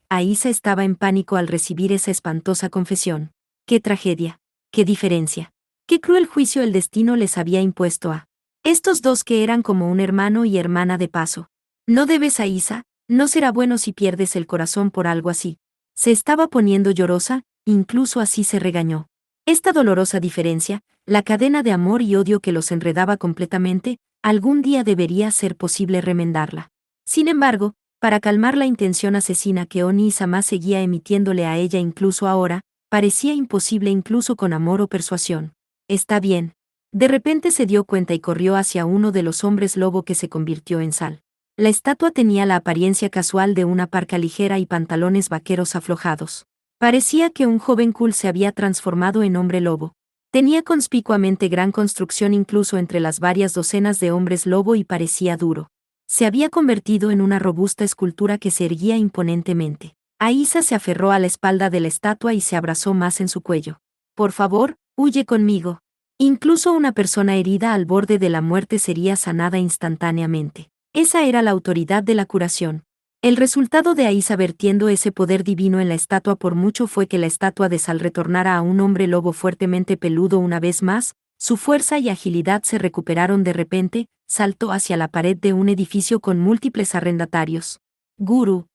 Aísa estaba en pánico al recibir esa espantosa confesión. ¡Qué tragedia! ¡Qué diferencia! ¡Qué cruel juicio el destino les había impuesto a estos dos que eran como un hermano y hermana de paso! No debes, Aísa, no será bueno si pierdes el corazón por algo así. Se estaba poniendo llorosa, incluso así se regañó. Esta dolorosa diferencia, la cadena de amor y odio que los enredaba completamente, algún día debería ser posible remendarla. Sin embargo, para calmar la intención asesina que Oni-sama seguía emitiéndole a ella incluso ahora, parecía imposible incluso con amor o persuasión. Está bien. De repente se dio cuenta y corrió hacia uno de los hombres lobo que se convirtió en sal. La estatua tenía la apariencia casual de una parca ligera y pantalones vaqueros aflojados. Parecía que un joven cool se había transformado en hombre lobo. Tenía conspicuamente gran construcción incluso entre las varias docenas de hombres lobo y parecía duro. Se había convertido en una robusta escultura que se erguía imponentemente. Aísa se aferró a la espalda de la estatua y se abrazó más en su cuello. Por favor, huye conmigo. Incluso una persona herida al borde de la muerte sería sanada instantáneamente. Esa era la autoridad de la curación. El resultado de Aísa vertiendo ese poder divino en la estatua por mucho fue que la estatua de sal retornara a un hombre lobo fuertemente peludo una vez más. Su fuerza y agilidad se recuperaron de repente, saltó hacia la pared de un edificio con múltiples arrendatarios. Guru,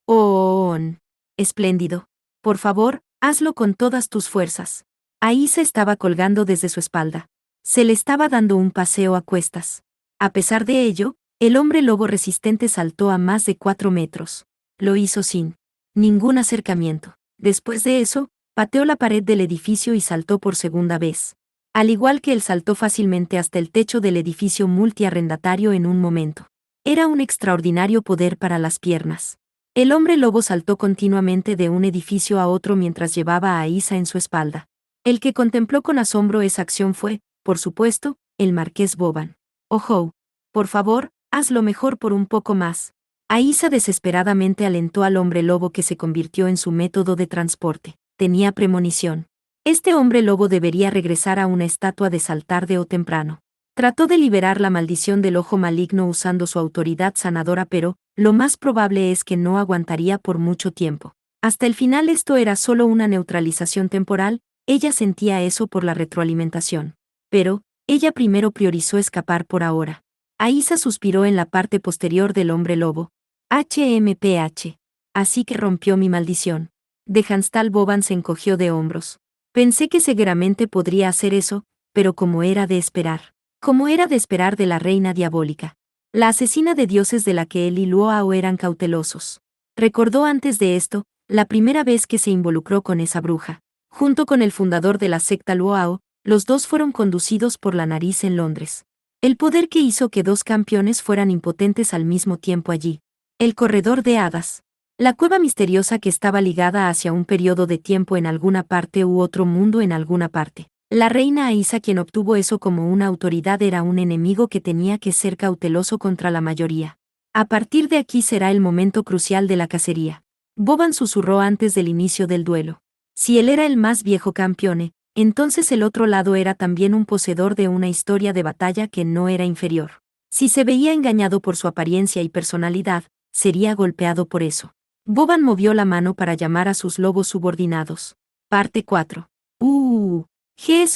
espléndido. Por favor, hazlo con todas tus fuerzas. Aísa estaba colgando desde su espalda. Se le estaba dando un paseo a cuestas. A pesar de ello, el hombre lobo resistente saltó a más de 4 metros. Lo hizo sin ningún acercamiento. Después de eso, pateó la pared del edificio y saltó por segunda vez. Al igual que él saltó fácilmente hasta el techo del edificio multiarrendatario en un momento. Era un extraordinario poder para las piernas. El hombre lobo saltó continuamente de un edificio a otro mientras llevaba a Aísa en su espalda. El que contempló con asombro esa acción fue, por supuesto, el marqués Boban. «Ojo, por favor, hazlo mejor por un poco más». Aísa desesperadamente alentó al hombre lobo que se convirtió en su método de transporte. Tenía premonición. Este hombre lobo debería regresar a una estatua de sal tarde o temprano. Trató de liberar la maldición del ojo maligno usando su autoridad sanadora, pero lo más probable es que no aguantaría por mucho tiempo. Hasta el final esto era solo una neutralización temporal, ella sentía eso por la retroalimentación. Pero, ella primero priorizó escapar por ahora. Aísa suspiró en la parte posterior del hombre lobo. HMPH. Así que rompió mi maldición. De Hanstal Boban se encogió de hombros. Pensé que seguramente podría hacer eso, pero como era de esperar. Como era de esperar de la reina diabólica. La asesina de dioses de la que él y Luoao eran cautelosos. Recordó antes de esto, la primera vez que se involucró con esa bruja. Junto con el fundador de la secta Luoao, los dos fueron conducidos por la nariz en Londres. El poder que hizo que dos campeones fueran impotentes al mismo tiempo allí. El corredor de hadas. La cueva misteriosa que estaba ligada hacia un periodo de tiempo en alguna parte u otro mundo en alguna parte. La reina Aísa, quien obtuvo eso como una autoridad, era un enemigo que tenía que ser cauteloso contra la mayoría. A partir de aquí será el momento crucial de la cacería. Boban susurró antes del inicio del duelo. Si él era el más viejo campeone, entonces el otro lado era también un poseedor de una historia de batalla que no era inferior. Si se veía engañado por su apariencia y personalidad, sería golpeado por eso. Boban movió la mano para llamar a sus lobos subordinados. Parte 4.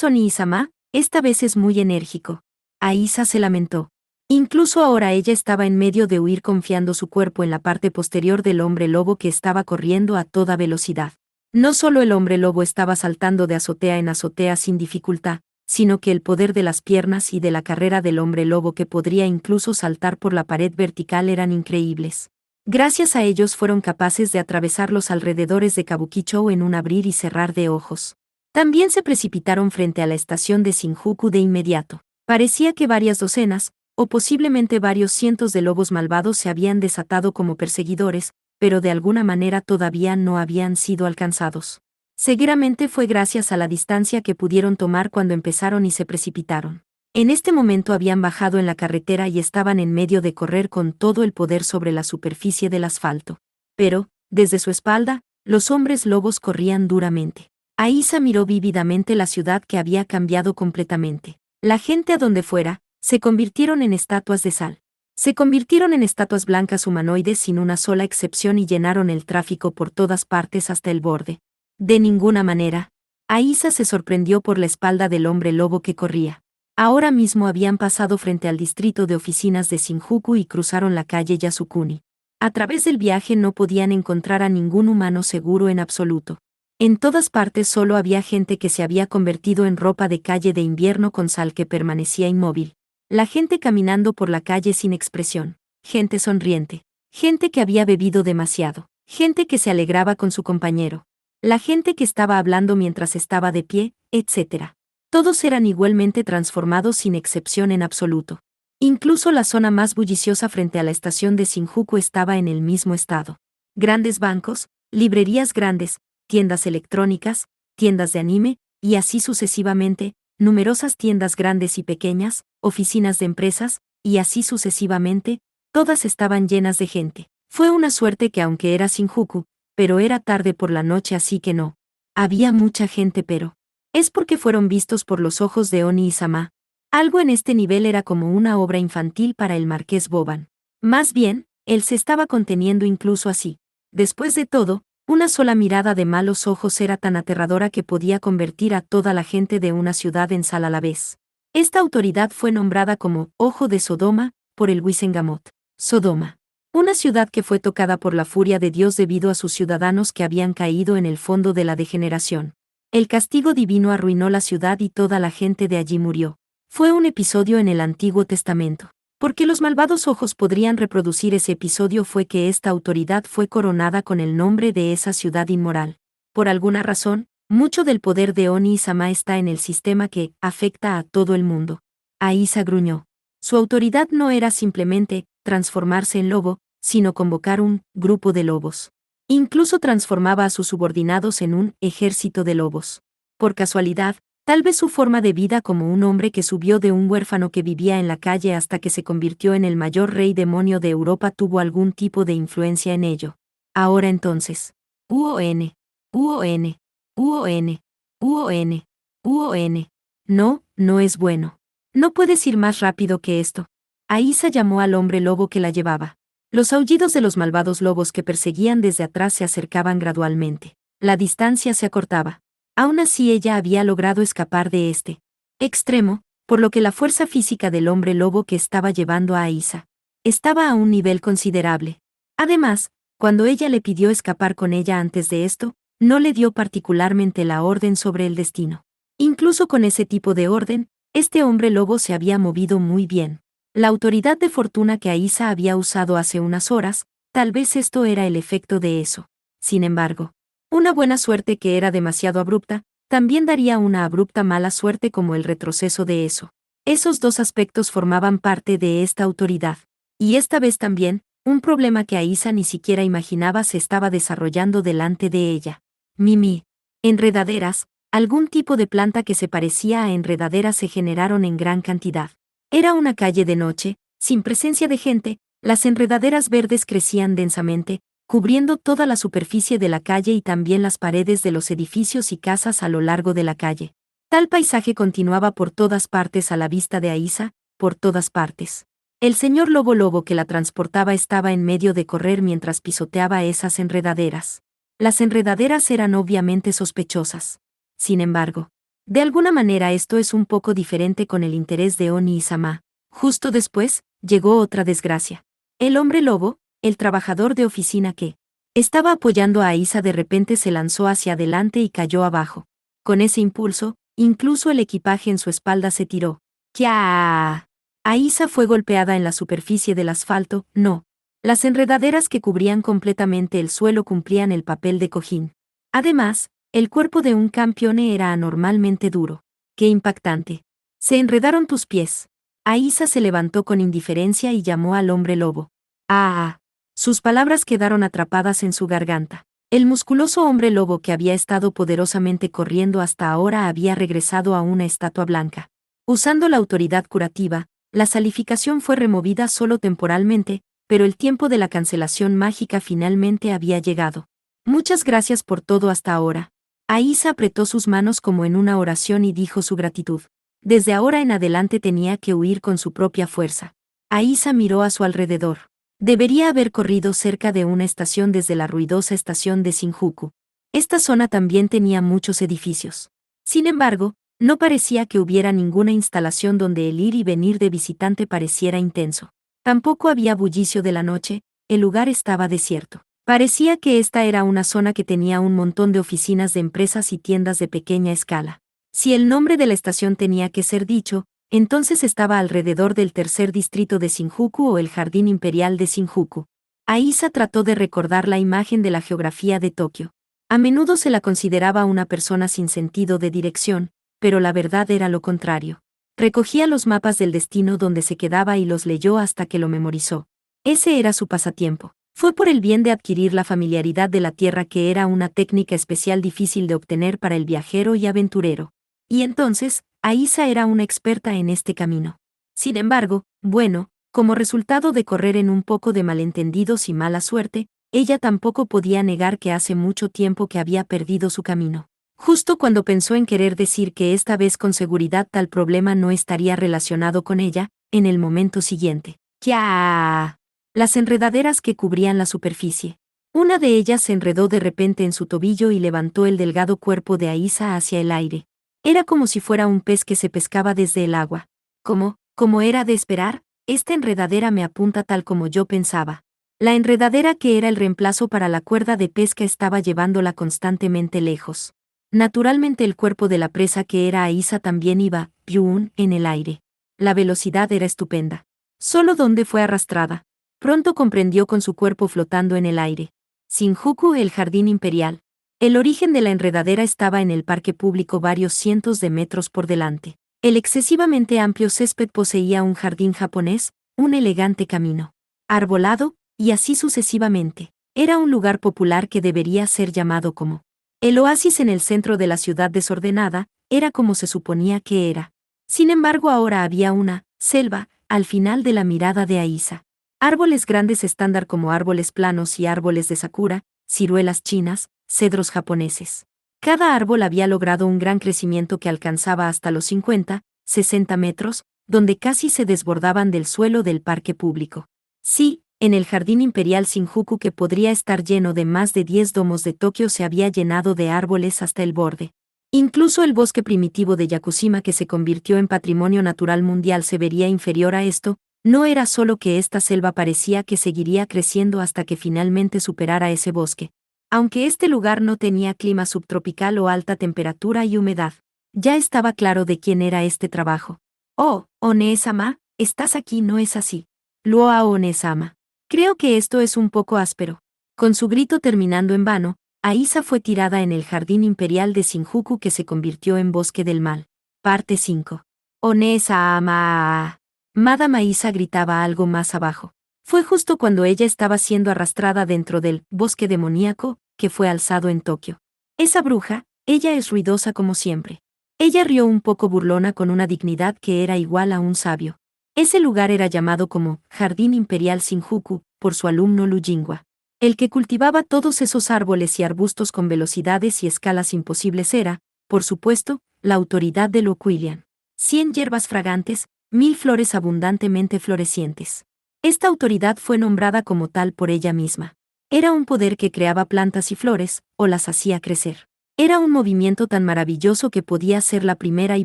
Oni-sama, esta vez es muy enérgico. Aísa se lamentó. Incluso ahora ella estaba en medio de huir confiando su cuerpo en la parte posterior del hombre lobo que estaba corriendo a toda velocidad. No solo el hombre lobo estaba saltando de azotea en azotea sin dificultad, sino que el poder de las piernas y de la carrera del hombre lobo que podría incluso saltar por la pared vertical eran increíbles. Gracias a ellos fueron capaces de atravesar los alrededores de Kabukicho en un abrir y cerrar de ojos. También se precipitaron frente a la estación de Shinjuku de inmediato. Parecía que varias docenas, o posiblemente varios cientos de lobos malvados se habían desatado como perseguidores, pero de alguna manera todavía no habían sido alcanzados. Seguramente fue gracias a la distancia que pudieron tomar cuando empezaron y se precipitaron. En este momento habían bajado en la carretera y estaban en medio de correr con todo el poder sobre la superficie del asfalto. Pero, desde su espalda, los hombres lobos corrían duramente. Aísa miró vívidamente la ciudad que había cambiado completamente. La gente a donde fuera, se convirtieron en estatuas de sal. Se convirtieron en estatuas blancas humanoides sin una sola excepción y llenaron el tráfico por todas partes hasta el borde. De ninguna manera. Aisa se sorprendió por la espalda del hombre lobo que corría. Ahora mismo habían pasado frente al distrito de oficinas de Shinjuku y cruzaron la calle Yasukuni. A través del viaje no podían encontrar a ningún humano seguro en absoluto. En todas partes solo había gente que se había convertido en ropa de calle de invierno con sal que permanecía inmóvil. La gente caminando por la calle sin expresión. Gente sonriente. Gente que había bebido demasiado. Gente que se alegraba con su compañero. La gente que estaba hablando mientras estaba de pie, etc. Todos eran igualmente transformados sin excepción en absoluto. Incluso la zona más bulliciosa frente a la estación de Shinjuku estaba en el mismo estado. Grandes bancos, librerías grandes, tiendas electrónicas, tiendas de anime, y así sucesivamente, numerosas tiendas grandes y pequeñas, oficinas de empresas, y así sucesivamente, todas estaban llenas de gente. Fue una suerte que aunque era Shinjuku, pero era tarde por la noche así que no. Había mucha gente pero... Es porque fueron vistos por los ojos de Oni-sama. Algo en este nivel era como una obra infantil para el marqués Boban. Más bien, él se estaba conteniendo incluso así. Después de todo, una sola mirada de malos ojos era tan aterradora que podía convertir a toda la gente de una ciudad en sal a la vez. Esta autoridad fue nombrada como Ojo de Sodoma por el Wisengamot. Sodoma. Una ciudad que fue tocada por la furia de Dios debido a sus ciudadanos que habían caído en el fondo de la degeneración. El castigo divino arruinó la ciudad y toda la gente de allí murió. Fue un episodio en el Antiguo Testamento. Porque los malvados ojos podrían reproducir ese episodio fue que esta autoridad fue coronada con el nombre de esa ciudad inmoral. Por alguna razón, mucho del poder de Oni-sama está en el sistema que afecta a todo el mundo. Aisa gruñó. Su autoridad no era simplemente transformarse en lobo, sino convocar un grupo de lobos. Incluso transformaba a sus subordinados en un ejército de lobos. Por casualidad, tal vez su forma de vida como un hombre que subió de un huérfano que vivía en la calle hasta que se convirtió en el mayor rey demonio de Europa tuvo algún tipo de influencia en ello. Ahora entonces. UON. UON. UON. UON. UON. No, no es bueno. No puedes ir más rápido que esto. Aisa llamó al hombre lobo que la llevaba. Los aullidos de los malvados lobos que perseguían desde atrás se acercaban gradualmente. La distancia se acortaba. Aún así ella había logrado escapar de este extremo, por lo que la fuerza física del hombre lobo que estaba llevando a Aisa estaba a un nivel considerable. Además, cuando ella le pidió escapar con ella antes de esto, no le dio particularmente la orden sobre el destino. Incluso con ese tipo de orden, este hombre lobo se había movido muy bien. La autoridad de fortuna que Aisa había usado hace unas horas, tal vez esto era el efecto de eso. Sin embargo, una buena suerte que era demasiado abrupta, también daría una abrupta mala suerte como el retroceso de eso. Esos dos aspectos formaban parte de esta autoridad. Y esta vez también, un problema que Aisa ni siquiera imaginaba se estaba desarrollando delante de ella. Mimi. Enredaderas, algún tipo de planta que se parecía a enredaderas se generaron en gran cantidad. Era una calle de noche, sin presencia de gente, las enredaderas verdes crecían densamente, cubriendo toda la superficie de la calle y también las paredes de los edificios y casas a lo largo de la calle. Tal paisaje continuaba por todas partes a la vista de Aisa, por todas partes. El señor lobo que la transportaba estaba en medio de correr mientras pisoteaba esas enredaderas. Las enredaderas eran obviamente sospechosas. Sin embargo, de alguna manera esto es un poco diferente con el interés de Oni-sama. Justo después, llegó otra desgracia. El hombre lobo, el trabajador de oficina que estaba apoyando a Aisa de repente se lanzó hacia adelante y cayó abajo. Con ese impulso, incluso el equipaje en su espalda se tiró. ¡Kia! Aisa fue golpeada en la superficie del asfalto, no. Las enredaderas que cubrían completamente el suelo cumplían el papel de cojín. Además, el cuerpo de un campione era anormalmente duro. ¡Qué impactante! Se enredaron tus pies. Aisa se levantó con indiferencia y llamó al hombre lobo. ¡Ah! Sus palabras quedaron atrapadas en su garganta. El musculoso hombre lobo que había estado poderosamente corriendo hasta ahora había regresado a una estatua blanca. Usando la autoridad curativa, la salificación fue removida solo temporalmente, pero el tiempo de la cancelación mágica finalmente había llegado. Muchas gracias por todo hasta ahora. Aisa apretó sus manos como en una oración y dijo su gratitud. Desde ahora en adelante tenía que huir con su propia fuerza. Aisa miró a su alrededor. Debería haber corrido cerca de una estación desde la ruidosa estación de Shinjuku. Esta zona también tenía muchos edificios. Sin embargo, no parecía que hubiera ninguna instalación donde el ir y venir de visitante pareciera intenso. Tampoco había bullicio de la noche, el lugar estaba desierto. Parecía que esta era una zona que tenía un montón de oficinas de empresas y tiendas de pequeña escala. Si el nombre de la estación tenía que ser dicho, entonces estaba alrededor del tercer distrito de Shinjuku o el Jardín Imperial de Shinjuku. Aisa trató de recordar la imagen de la geografía de Tokio. A menudo se la consideraba una persona sin sentido de dirección, pero la verdad era lo contrario. Recogía los mapas del destino donde se quedaba y los leyó hasta que lo memorizó. Ese era su pasatiempo. Fue por el bien de adquirir la familiaridad de la tierra que era una técnica especial difícil de obtener para el viajero y aventurero. Y entonces, Aisa era una experta en este camino. Sin embargo, bueno, como resultado de correr en un poco de malentendidos y mala suerte, ella tampoco podía negar que hace mucho tiempo que había perdido su camino. Justo cuando pensó en querer decir que esta vez con seguridad tal problema no estaría relacionado con ella, en el momento siguiente. ¡Kia! Las enredaderas que cubrían la superficie. Una de ellas se enredó de repente en su tobillo y levantó el delgado cuerpo de Aisa hacia el aire. Era como si fuera un pez que se pescaba desde el agua. Como era de esperar, esta enredadera me apunta tal como yo pensaba. La enredadera que era el reemplazo para la cuerda de pesca estaba llevándola constantemente lejos. Naturalmente el cuerpo de la presa que era Aisa también iba, piún, en el aire. La velocidad era estupenda. Solo donde fue arrastrada. Pronto comprendió con su cuerpo flotando en el aire. Shinjuku, el jardín imperial. El origen de la enredadera estaba en el parque público varios cientos de metros por delante. El excesivamente amplio césped poseía un jardín japonés, un elegante camino arbolado, y así sucesivamente. Era un lugar popular que debería ser llamado como el oasis en el centro de la ciudad desordenada, era como se suponía que era. Sin embargo, ahora había una selva al final de la mirada de Aisa. Árboles grandes estándar como árboles planos y árboles de sakura, ciruelas chinas, cedros japoneses. Cada árbol había logrado un gran crecimiento que alcanzaba hasta los 50, 60 metros, donde casi se desbordaban del suelo del parque público. Sí, en el jardín imperial Shinjuku que podría estar lleno de más de 10 domos de Tokio se había llenado de árboles hasta el borde. Incluso el bosque primitivo de Yakushima que se convirtió en patrimonio natural mundial se vería inferior a esto. No era solo que esta selva parecía que seguiría creciendo hasta que finalmente superara ese bosque. Aunque este lugar no tenía clima subtropical o alta temperatura y humedad, ya estaba claro de quién era este trabajo. Oh, One-sama, estás aquí, ¿no es así? Loa One-sama. Creo que esto es un poco áspero. Con su grito terminando en vano, Aisa fue tirada en el jardín imperial de Shinjuku que se convirtió en bosque del mal. Parte 5. One-sama. Madame Aisa gritaba algo más abajo. Fue justo cuando ella estaba siendo arrastrada dentro del bosque demoníaco que fue alzado en Tokio. Esa bruja, ella es ruidosa como siempre. Ella rió un poco burlona con una dignidad que era igual a un sabio. Ese lugar era llamado como Jardín Imperial Shinjuku por su alumno Lujingwa. El que cultivaba todos esos árboles y arbustos con velocidades y escalas imposibles era, por supuesto, la autoridad de Loquillian. 100 hierbas fragantes, 1000 flores abundantemente florecientes. Esta autoridad fue nombrada como tal por ella misma. Era un poder que creaba plantas y flores, o las hacía crecer. Era un movimiento tan maravilloso que podía ser la primera y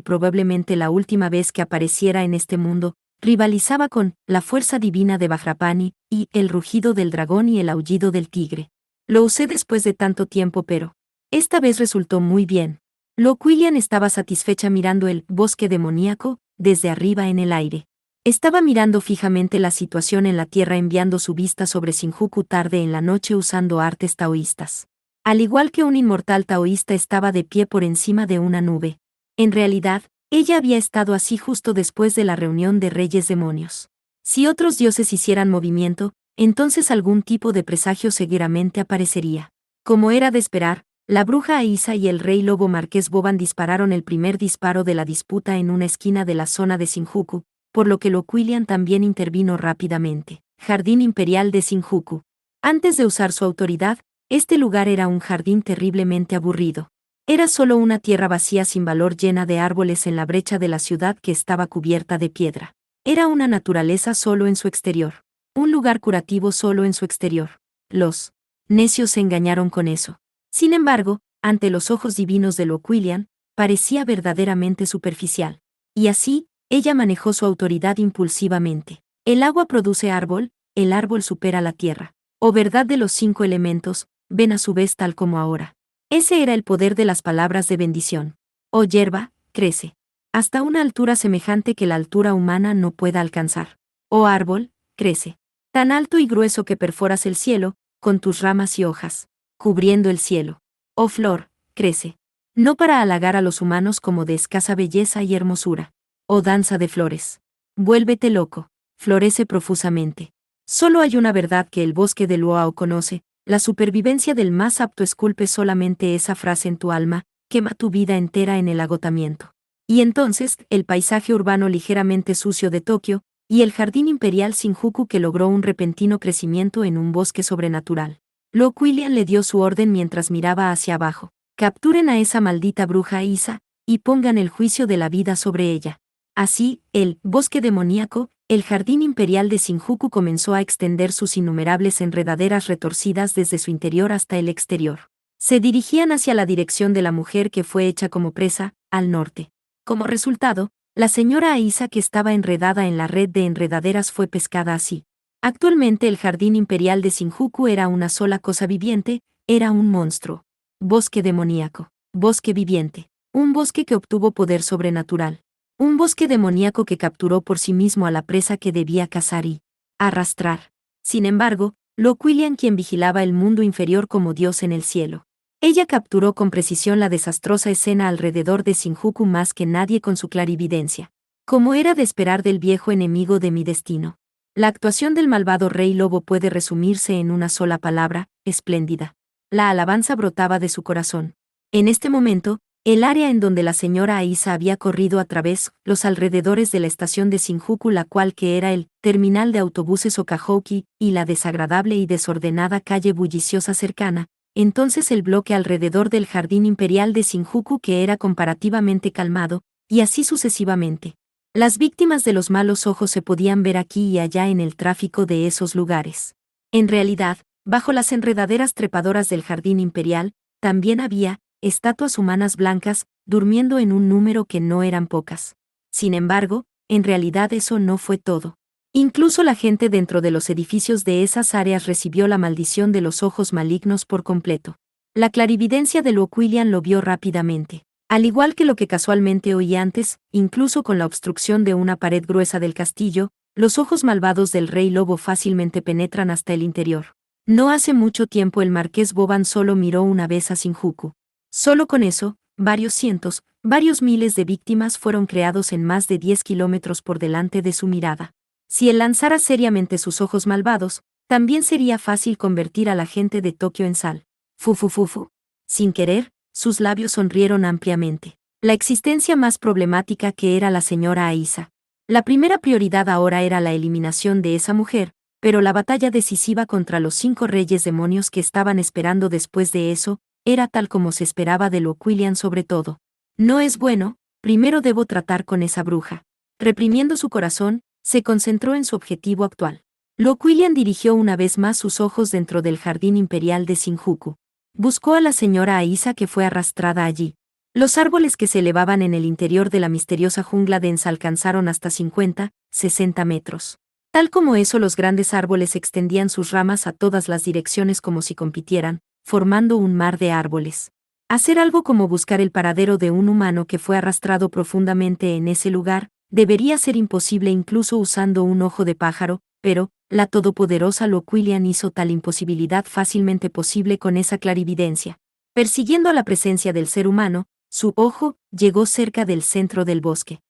probablemente la última vez que apareciera en este mundo. Rivalizaba con la fuerza divina de Vajrapani, y el rugido del dragón y el aullido del tigre. Lo usé después de tanto tiempo, pero esta vez resultó muy bien. Loquillian estaba satisfecha mirando el bosque demoníaco desde arriba en el aire. Estaba mirando fijamente la situación en la tierra enviando su vista sobre Shinjuku tarde en la noche usando artes taoístas. Al igual que un inmortal taoísta estaba de pie por encima de una nube. En realidad, ella había estado así justo después de la reunión de reyes demonios. Si otros dioses hicieran movimiento, entonces algún tipo de presagio seguramente aparecería. Como era de esperar, la bruja Aisa y el rey lobo marqués Boban dispararon el primer disparo de la disputa en una esquina de la zona de Shinjuku, por lo que Loquillian también intervino rápidamente. Jardín Imperial de Shinjuku. Antes de usar su autoridad, este lugar era un jardín terriblemente aburrido. Era solo una tierra vacía sin valor llena de árboles en la brecha de la ciudad que estaba cubierta de piedra. Era una naturaleza solo en su exterior. Un lugar curativo solo en su exterior. Los necios se engañaron con eso. Sin embargo, ante los ojos divinos de Loquillian, parecía verdaderamente superficial. Y así, ella manejó su autoridad impulsivamente. El agua produce árbol, el árbol supera la tierra. O verdad de los 5 elementos, ven a su vez tal como ahora. Ese era el poder de las palabras de bendición. Oh hierba, crece. Hasta una altura semejante que la altura humana no pueda alcanzar. Oh árbol, crece. Tan alto y grueso que perforas el cielo, con tus ramas y hojas, cubriendo el cielo. Oh flor, crece. No para halagar a los humanos como de escasa belleza y hermosura. Oh danza de flores. Vuélvete loco. Florece profusamente. Solo hay una verdad que el bosque de Luoao conoce, la supervivencia del más apto esculpe solamente esa frase en tu alma, quema tu vida entera en el agotamiento. Y entonces, el paisaje urbano ligeramente sucio de Tokio, y el jardín imperial Shinjuku que logró un repentino crecimiento en un bosque sobrenatural. Loquillian le dio su orden mientras miraba hacia abajo. Capturen a esa maldita bruja Isa, y pongan el juicio de la vida sobre ella. Así, el bosque demoníaco, el jardín imperial de Shinjuku comenzó a extender sus innumerables enredaderas retorcidas desde su interior hasta el exterior. Se dirigían hacia la dirección de la mujer que fue hecha como presa, al norte. Como resultado, la señora Aisa que estaba enredada en la red de enredaderas fue pescada así. Actualmente el jardín imperial de Shinjuku era una sola cosa viviente, era un monstruo. Bosque demoníaco, bosque viviente, un bosque que obtuvo poder sobrenatural. Un bosque demoníaco que capturó por sí mismo a la presa que debía cazar y arrastrar. Sin embargo, Loquillian quien vigilaba el mundo inferior como Dios en el cielo. Ella capturó con precisión la desastrosa escena alrededor de Shinjuku más que nadie con su clarividencia. Como era de esperar del viejo enemigo de mi destino. La actuación del malvado rey lobo puede resumirse en una sola palabra, espléndida. La alabanza brotaba de su corazón. En este momento, el área en donde la señora Aisa había corrido a través los alrededores de la estación de Shinjuku, la cual que era el terminal de autobuses Okahouki, y la desagradable y desordenada calle bulliciosa cercana, entonces el bloque alrededor del jardín imperial de Shinjuku que era comparativamente calmado, y así sucesivamente. Las víctimas de los malos ojos se podían ver aquí y allá en el tráfico de esos lugares. En realidad, bajo las enredaderas trepadoras del jardín imperial, también había estatuas humanas blancas, durmiendo en un número que no eran pocas. Sin embargo, en realidad eso no fue todo. Incluso la gente dentro de los edificios de esas áreas recibió la maldición de los ojos malignos por completo. La clarividencia de Loquillian lo vio rápidamente. Al igual que lo que casualmente oí antes, incluso con la obstrucción de una pared gruesa del castillo, los ojos malvados del rey lobo fácilmente penetran hasta el interior. No hace mucho tiempo el marqués Boban solo miró una vez a Shinjuku. Solo con eso, varios cientos, varios miles de víctimas fueron creados en más de 10 kilómetros por delante de su mirada. Si él lanzara seriamente sus ojos malvados, también sería fácil convertir a la gente de Tokio en sal. Fufufufu. Sin querer, sus labios sonrieron ampliamente. La existencia más problemática que era la señora Aisa. La primera prioridad ahora era la eliminación de esa mujer, pero la batalla decisiva contra los 5 reyes demonios que estaban esperando después de eso, era tal como se esperaba de Loquillian sobre todo. No es bueno, primero debo tratar con esa bruja. Reprimiendo su corazón, se concentró en su objetivo actual. Loquillian dirigió una vez más sus ojos dentro del jardín imperial de Shinjuku. Buscó a la señora Aisa que fue arrastrada allí. Los árboles que se elevaban en el interior de la misteriosa jungla densa alcanzaron hasta 50, 60 metros. Tal como eso, los grandes árboles extendían sus ramas a todas las direcciones como si compitieran, formando un mar de árboles. Hacer algo como buscar el paradero de un humano que fue arrastrado profundamente en ese lugar, debería ser imposible incluso usando un ojo de pájaro, pero, la todopoderosa Loquillian hizo tal imposibilidad fácilmente posible con esa clarividencia. Persiguiendo a la presencia del ser humano, su ojo llegó cerca del centro del bosque.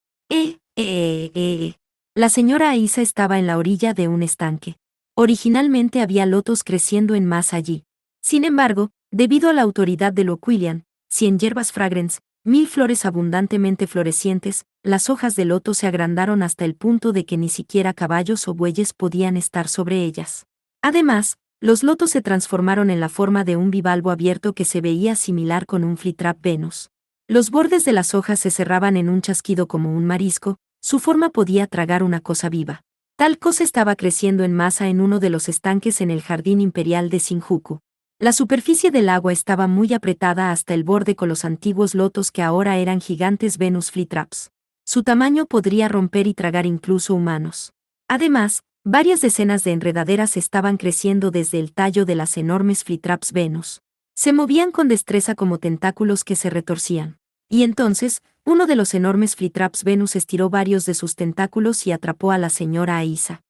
La señora Aisa estaba en la orilla de un estanque. Originalmente había lotos creciendo en masa allí. Sin embargo, debido a la autoridad de Loquillian, 100 hierbas fragrens, 1000 flores abundantemente florecientes, las hojas de loto se agrandaron hasta el punto de que ni siquiera caballos o bueyes podían estar sobre ellas. Además, los lotos se transformaron en la forma de un bivalvo abierto que se veía similar con un flytrap Venus. Los bordes de las hojas se cerraban en un chasquido como un marisco, Su forma podía tragar una cosa viva. Tal cosa estaba creciendo en masa en uno de los estanques en el jardín imperial de Shinjuku. La superficie del agua estaba muy apretada hasta el borde con los antiguos lotos que ahora eran gigantes Venus flytraps. Su tamaño podría romper y tragar incluso humanos. Además, varias decenas de enredaderas estaban creciendo desde el tallo de las enormes flytraps Venus. Se movían con destreza como tentáculos que se retorcían. Y entonces, uno de los enormes flytraps Venus estiró varios de sus tentáculos y atrapó a la señora Aisa.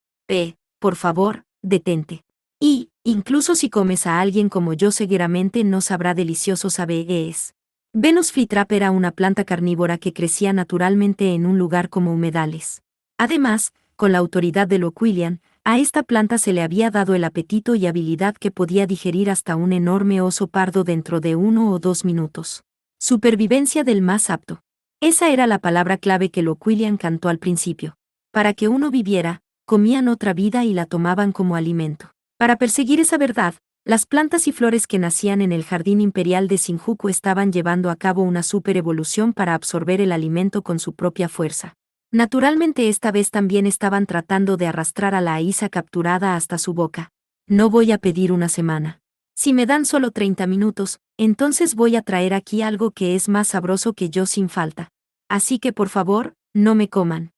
Por favor, detente. Y, incluso si comes a alguien como yo seguramente no sabrá delicioso sabe es. Venus flytrap era una planta carnívora que crecía naturalmente en un lugar como humedales. Además, con la autoridad de Loquillian, a esta planta se le había dado el apetito y habilidad que podía digerir hasta un enorme oso pardo dentro de 1 o 2 minutos. Supervivencia del más apto. Esa era la palabra clave que Loquillian cantó al principio. Para que uno viviera, comían otra vida y la tomaban como alimento. Para perseguir esa verdad, las plantas y flores que nacían en el jardín imperial de Shinjuku estaban llevando a cabo una superevolución para absorber el alimento con su propia fuerza. Naturalmente esta vez también estaban tratando de arrastrar a la Aisa capturada hasta su boca. No voy a pedir una semana. Si me dan solo 30 minutos, entonces voy a traer aquí algo que es más sabroso que yo sin falta. Así que por favor, no me coman.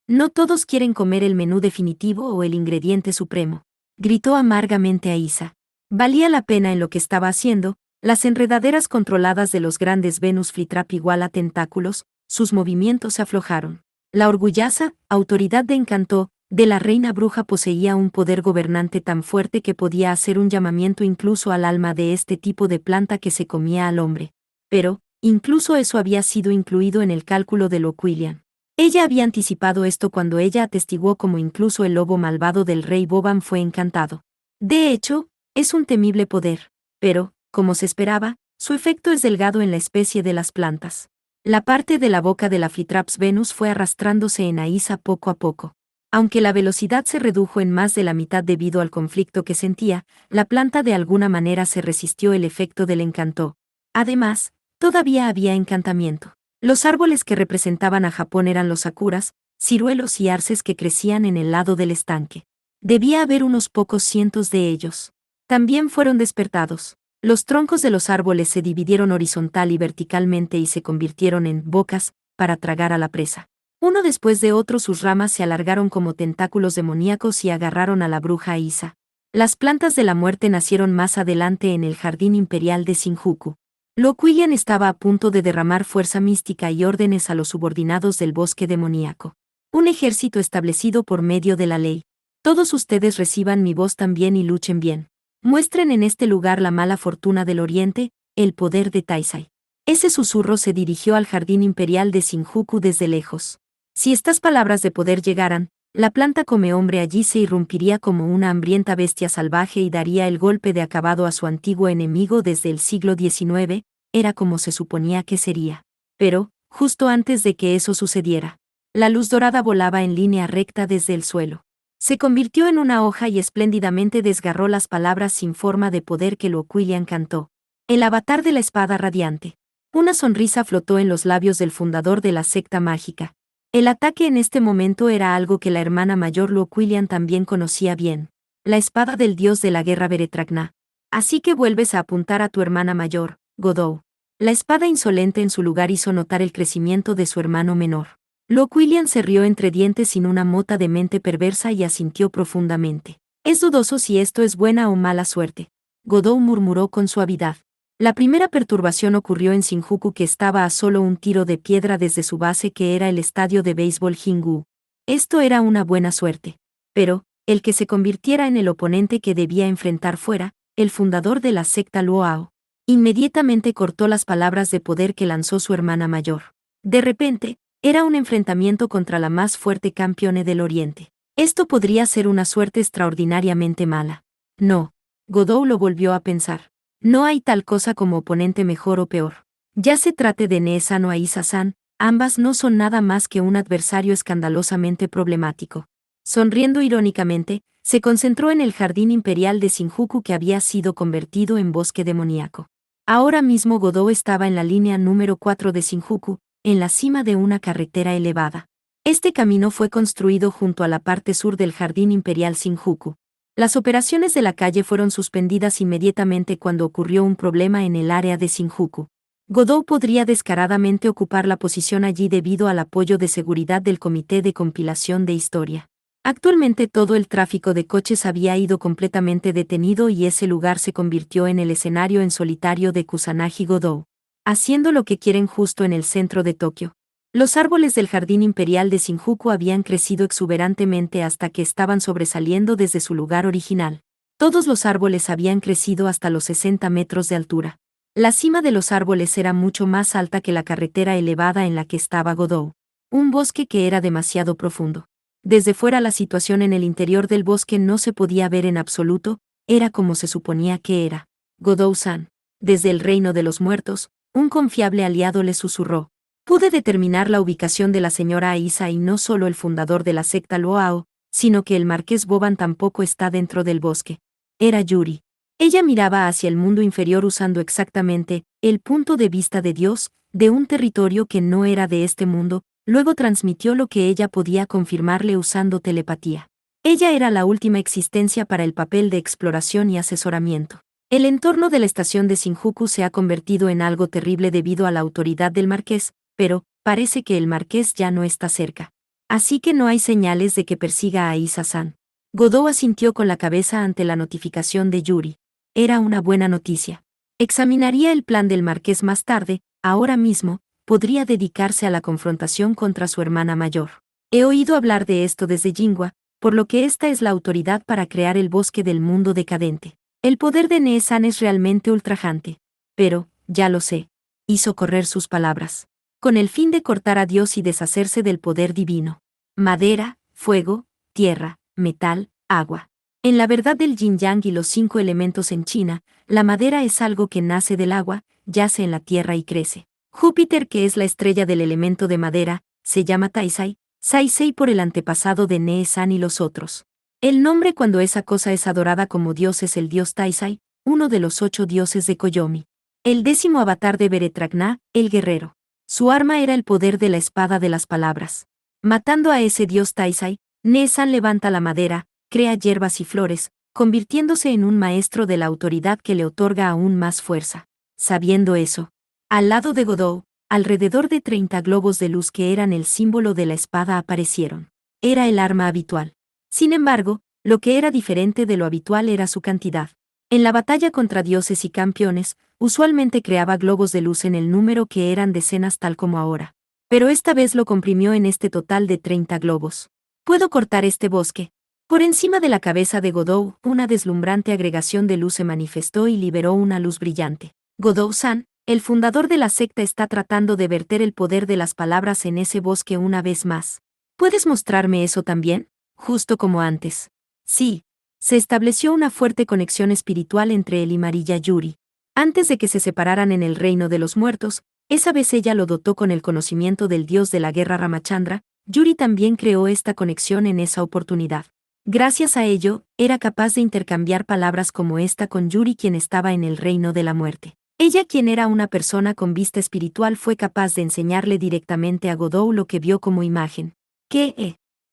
No todos quieren comer el menú definitivo o el ingrediente supremo. Gritó amargamente Aisa. Valía la pena en lo que estaba haciendo, las enredaderas controladas de los grandes Venus flytrap igual a tentáculos, sus movimientos se aflojaron. La orgullosa autoridad de Encanto de la reina bruja poseía un poder gobernante tan fuerte que podía hacer un llamamiento incluso al alma de este tipo de planta que se comía al hombre. Pero, incluso eso había sido incluido en el cálculo de Loquillian. Ella había anticipado esto cuando ella atestiguó cómo incluso el lobo malvado del rey Boban fue encantado. De hecho, es un temible poder. Pero, como se esperaba, su efecto es delgado en la especie de las plantas. La parte de la boca de la Flytraps Venus fue arrastrándose en Aisa poco a poco. Aunque la velocidad se redujo en más de la mitad debido al conflicto que sentía, la planta de alguna manera se resistió el efecto del encanto. Además, todavía había encantamiento. Los árboles que representaban a Japón eran los sakuras, ciruelos y arces que crecían en el lado del estanque. Debía haber unos pocos cientos de ellos. También fueron despertados. Los troncos de los árboles se dividieron horizontal y verticalmente y se convirtieron en bocas para tragar a la presa. Uno después de otro sus ramas se alargaron como tentáculos demoníacos y agarraron a la bruja Aisa. Las plantas de la muerte nacieron más adelante en el jardín imperial de Shinjuku. Loquillian estaba a punto de derramar fuerza mística y órdenes a los subordinados del bosque demoníaco. Un ejército establecido por medio de la ley. Todos ustedes reciban mi voz también y luchen bien. Muestren en este lugar la mala fortuna del oriente, el poder de Taisai. Ese susurro se dirigió al jardín imperial de Shinjuku desde lejos. Si estas palabras de poder llegaran, la planta come hombre allí se irrumpiría como una hambrienta bestia salvaje y daría el golpe de acabado a su antiguo enemigo desde el siglo XIX, era como se suponía que sería. Pero, justo antes de que eso sucediera, la luz dorada volaba en línea recta desde el suelo. Se convirtió en una hoja y espléndidamente desgarró las palabras sin forma de poder que Loquillian cantó. El avatar de la espada radiante. Una sonrisa flotó en los labios del fundador de la secta mágica. El ataque en este momento era algo que la hermana mayor Loquillian también conocía bien. La espada del dios de la guerra Beretragna. Así que vuelves a apuntar a tu hermana mayor, Godou. La espada insolente en su lugar hizo notar el crecimiento de su hermano menor. Loquillian se rió entre dientes sin una mota de mente perversa y asintió profundamente. Es dudoso si esto es buena o mala suerte. Godou murmuró con suavidad. La primera perturbación ocurrió en Shinjuku que estaba a solo un tiro de piedra desde su base que era el estadio de béisbol Jingu. Esto era una buena suerte. Pero, el que se convirtiera en el oponente que debía enfrentar fuera, el fundador de la secta Luoao. Inmediatamente cortó las palabras de poder que lanzó su hermana mayor. De repente, era un enfrentamiento contra la más fuerte campeone del Oriente. Esto podría ser una suerte extraordinariamente mala. No. Godou lo volvió a pensar. No hay tal cosa como oponente mejor o peor. Ya se trate de Nee-san o Aisa-san, ambas no son nada más que un adversario escandalosamente problemático. Sonriendo irónicamente, se concentró en el jardín imperial de Shinjuku que había sido convertido en bosque demoníaco. Ahora mismo Godou estaba en la línea número 4 de Shinjuku, en la cima de una carretera elevada. Este camino fue construido junto a la parte sur del Jardín Imperial Shinjuku. Las operaciones de la calle fueron suspendidas inmediatamente cuando ocurrió un problema en el área de Shinjuku. Godot podría descaradamente ocupar la posición allí debido al apoyo de seguridad del Comité de Compilación de Historia. Actualmente todo el tráfico de coches había ido completamente detenido y ese lugar se convirtió en el escenario en solitario de Kusanagi Godot, haciendo lo que quieren justo en el centro de Tokio. Los árboles del Jardín Imperial de Shinjuku habían crecido exuberantemente hasta que estaban sobresaliendo desde su lugar original. Todos los árboles habían crecido hasta los 60 metros de altura. La cima de los árboles era mucho más alta que la carretera elevada en la que estaba Godot. Un bosque que era demasiado profundo. Desde fuera la situación en el interior del bosque no se podía ver en absoluto, era como se suponía que era. Godot-san. Desde el reino de los muertos, un confiable aliado le susurró. Pude determinar la ubicación de la señora Aisa y no solo el fundador de la secta Luao, sino que el marqués Boban tampoco está dentro del bosque. Era Yuri. Ella miraba hacia el mundo inferior usando exactamente el punto de vista de Dios, de un territorio que no era de este mundo, luego transmitió lo que ella podía confirmarle usando telepatía. Ella era la última existencia para el papel de exploración y asesoramiento. El entorno de la estación de Shinjuku se ha convertido en algo terrible debido a la autoridad del marqués, pero parece que el marqués ya no está cerca. Así que no hay señales de que persiga a Aisa-san. Godot asintió con la cabeza ante la notificación de Yuri. Era una buena noticia. Examinaría el plan del marqués más tarde, ahora mismo, podría dedicarse a la confrontación contra su hermana mayor. He oído hablar de esto desde Jinhua, por lo que esta es la autoridad para crear el bosque del mundo decadente. El poder de Nee-san es realmente ultrajante. Pero, ya lo sé. Hizo correr sus palabras. Con el fin de cortar a Dios y deshacerse del poder divino. Madera, fuego, tierra, metal, agua. En la verdad del yin-yang y los 5 elementos en China, la madera es algo que nace del agua, yace en la tierra y crece. Júpiter, que es la estrella del elemento de madera, se llama Taisai, Saisei por el antepasado de Nee-san y los otros. El nombre cuando esa cosa es adorada como dios es el dios Taisai, uno de los 8 dioses de Koyomi. El 10º avatar de Beretragna, el guerrero. Su arma era el poder de la espada de las palabras. Matando a ese dios Taisai, Nee-san levanta la madera, crea hierbas y flores, convirtiéndose en un maestro de la autoridad que le otorga aún más fuerza. Sabiendo eso, al lado de Godot, alrededor de 30 globos de luz que eran el símbolo de la espada aparecieron. Era el arma habitual. Sin embargo, lo que era diferente de lo habitual era su cantidad. En la batalla contra dioses y campeones, usualmente creaba globos de luz en el número que eran decenas tal como ahora. Pero esta vez lo comprimió en este total de 30 globos. Puedo cortar este bosque. Por encima de la cabeza de Godot, una deslumbrante agregación de luz se manifestó y liberó una luz brillante. Godot-san, el fundador de la secta, está tratando de verter el poder de las palabras en ese bosque una vez más. ¿Puedes mostrarme eso también? Justo como antes. Sí. Se estableció una fuerte conexión espiritual entre él y Mariya Yuri. Antes de que se separaran en el reino de los muertos, esa vez ella lo dotó con el conocimiento del dios de la guerra Ramachandra. Yuri también creó esta conexión en esa oportunidad. Gracias a ello, era capaz de intercambiar palabras como esta con Yuri, quien estaba en el reino de la muerte. Ella, quien era una persona con vista espiritual, fue capaz de enseñarle directamente a Godot lo que vio como imagen.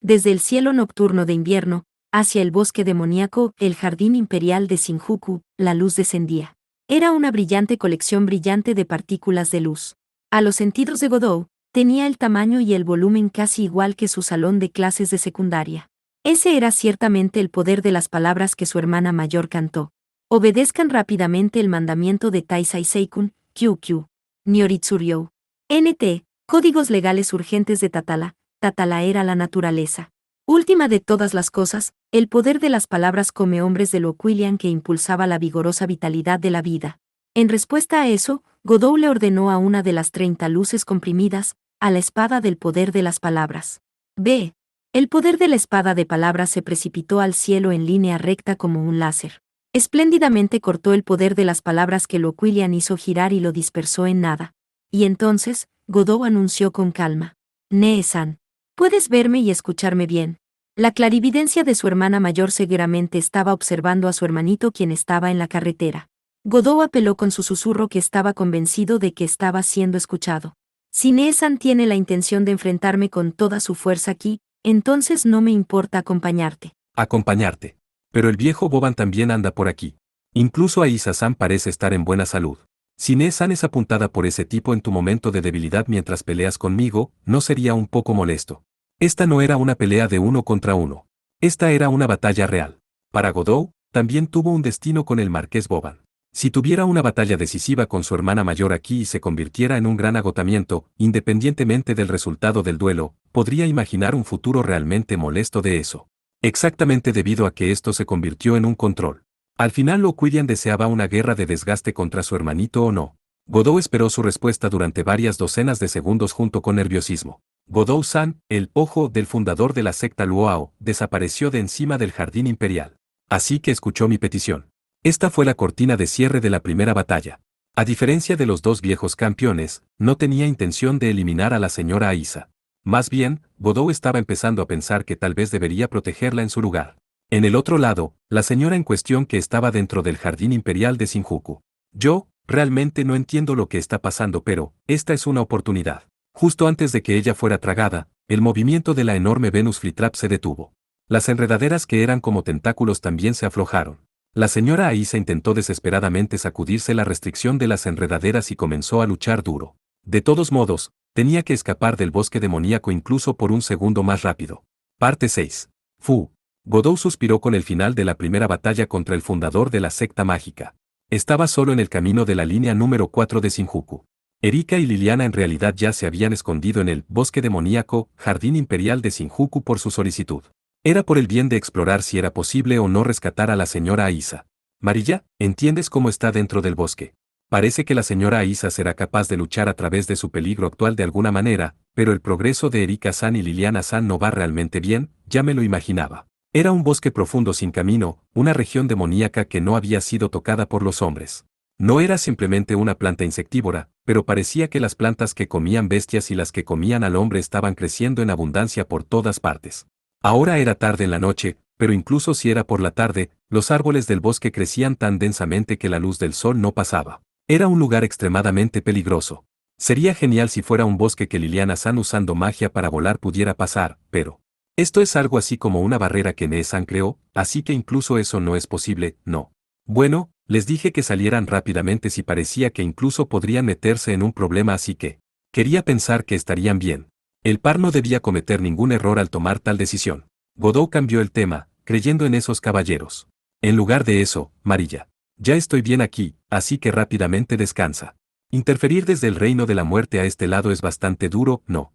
Desde el cielo nocturno de invierno, hacia el bosque demoníaco, el jardín imperial de Shinjuku, la luz descendía. Era una brillante colección brillante de partículas de luz. A los sentidos de Godot, tenía el tamaño y el volumen casi igual que su salón de clases de secundaria. Ese era ciertamente el poder de las palabras que su hermana mayor cantó. Obedezcan rápidamente el mandamiento de Taisai Seikun, QQ. Nyoritsuryo. NT, códigos legales urgentes de Tatala. Tatala era la naturaleza. Última de todas las cosas, el poder de las palabras come hombres de Loquilian que impulsaba la vigorosa vitalidad de la vida. En respuesta a eso, Godot le ordenó a una de las 30 luces comprimidas, a la espada del poder de las palabras. B. El poder de la espada de palabras se precipitó al cielo en línea recta como un láser. Espléndidamente cortó el poder de las palabras que Loquilian hizo girar y lo dispersó en nada. Y entonces, Godot anunció con calma. Nee-san. Puedes verme y escucharme bien. La clarividencia de su hermana mayor seguramente estaba observando a su hermanito, quien estaba en la carretera. Godot apeló con su susurro que estaba convencido de que estaba siendo escuchado. Si Neesan tiene la intención de enfrentarme con toda su fuerza aquí, entonces no me importa acompañarte. Acompañarte. Pero el viejo Boban también anda por aquí. Incluso Aisa-san parece estar en buena salud. Si Neesan es apuntada por ese tipo en tu momento de debilidad mientras peleas conmigo, ¿no sería un poco molesto? Esta no era una pelea de uno contra uno. Esta era una batalla real. Para Godot, también tuvo un destino con el marqués Boban. Si tuviera una batalla decisiva con su hermana mayor aquí y se convirtiera en un gran agotamiento, independientemente del resultado del duelo, podría imaginar un futuro realmente molesto de eso. Exactamente debido a que esto se convirtió en un control. Al final Loquidian deseaba una guerra de desgaste contra su hermanito o no. Godot esperó su respuesta durante varias docenas de segundos junto con nerviosismo. Godot-san, el ojo del fundador de la secta Luao, desapareció de encima del jardín imperial. Así que escuchó mi petición. Esta fue la cortina de cierre de la primera batalla. A diferencia de los dos viejos campeones, no tenía intención de eliminar a la señora Aisa. Más bien, Godot estaba empezando a pensar que tal vez debería protegerla en su lugar. En el otro lado, la señora en cuestión que estaba dentro del jardín imperial de Shinjuku. Yo, realmente no entiendo lo que está pasando, pero, esta es una oportunidad. Justo antes de que ella fuera tragada, el movimiento de la enorme Venus Flytrap se detuvo. Las enredaderas que eran como tentáculos también se aflojaron. La señora Aisa intentó desesperadamente sacudirse la restricción de las enredaderas y comenzó a luchar duro. De todos modos, tenía que escapar del bosque demoníaco incluso por un segundo más rápido. Parte 6. Fu. Godot suspiró con el final de la primera batalla contra el fundador de la secta mágica. Estaba solo en el camino de la línea número 4 de Shinjuku. Erika y Liliana en realidad ya se habían escondido en el bosque demoníaco, jardín imperial de Shinjuku por su solicitud. Era por el bien de explorar si era posible o no rescatar a la señora Aisa. Marilla, ¿entiendes cómo está dentro del bosque? Parece que la señora Aisa será capaz de luchar a través de su peligro actual de alguna manera, pero el progreso de Erika-san y Liliana-san no va realmente bien, ya me lo imaginaba. Era un bosque profundo sin camino, una región demoníaca que no había sido tocada por los hombres. No era simplemente una planta insectívora, pero parecía que las plantas que comían bestias y las que comían al hombre estaban creciendo en abundancia por todas partes. Ahora era tarde en la noche, pero incluso si era por la tarde, los árboles del bosque crecían tan densamente que la luz del sol no pasaba. Era un lugar extremadamente peligroso. Sería genial si fuera un bosque que Liliana-san usando magia para volar pudiera pasar, pero esto es algo así como una barrera que Nee-san creó, así que incluso eso no es posible, no. Bueno, les dije que salieran rápidamente si parecía que incluso podrían meterse en un problema, así que quería pensar que estarían bien. El par no debía cometer ningún error al tomar tal decisión. Godot cambió el tema, creyendo en esos caballeros. En lugar de eso, Marilla. Ya estoy bien aquí, así que rápidamente descansa. Interferir desde el reino de la muerte a este lado es bastante duro, ¿no?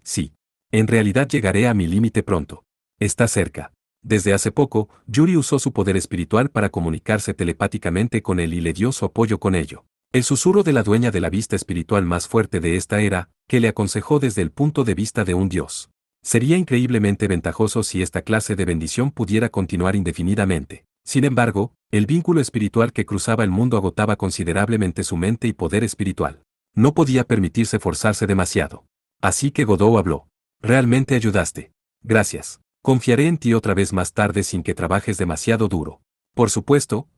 Sí. En realidad llegaré a mi límite pronto. Está cerca. Desde hace poco, Yuri usó su poder espiritual para comunicarse telepáticamente con él y le dio su apoyo con ello. El susurro de la dueña de la vista espiritual más fuerte de esta era, que le aconsejó desde el punto de vista de un dios. Sería increíblemente ventajoso si esta clase de bendición pudiera continuar indefinidamente. Sin embargo, el vínculo espiritual que cruzaba el mundo agotaba considerablemente su mente y poder espiritual. No podía permitirse forzarse demasiado. Así que Godot habló. Realmente ayudaste. Gracias. Confiaré en ti otra vez más tarde sin que trabajes demasiado duro. Por supuesto,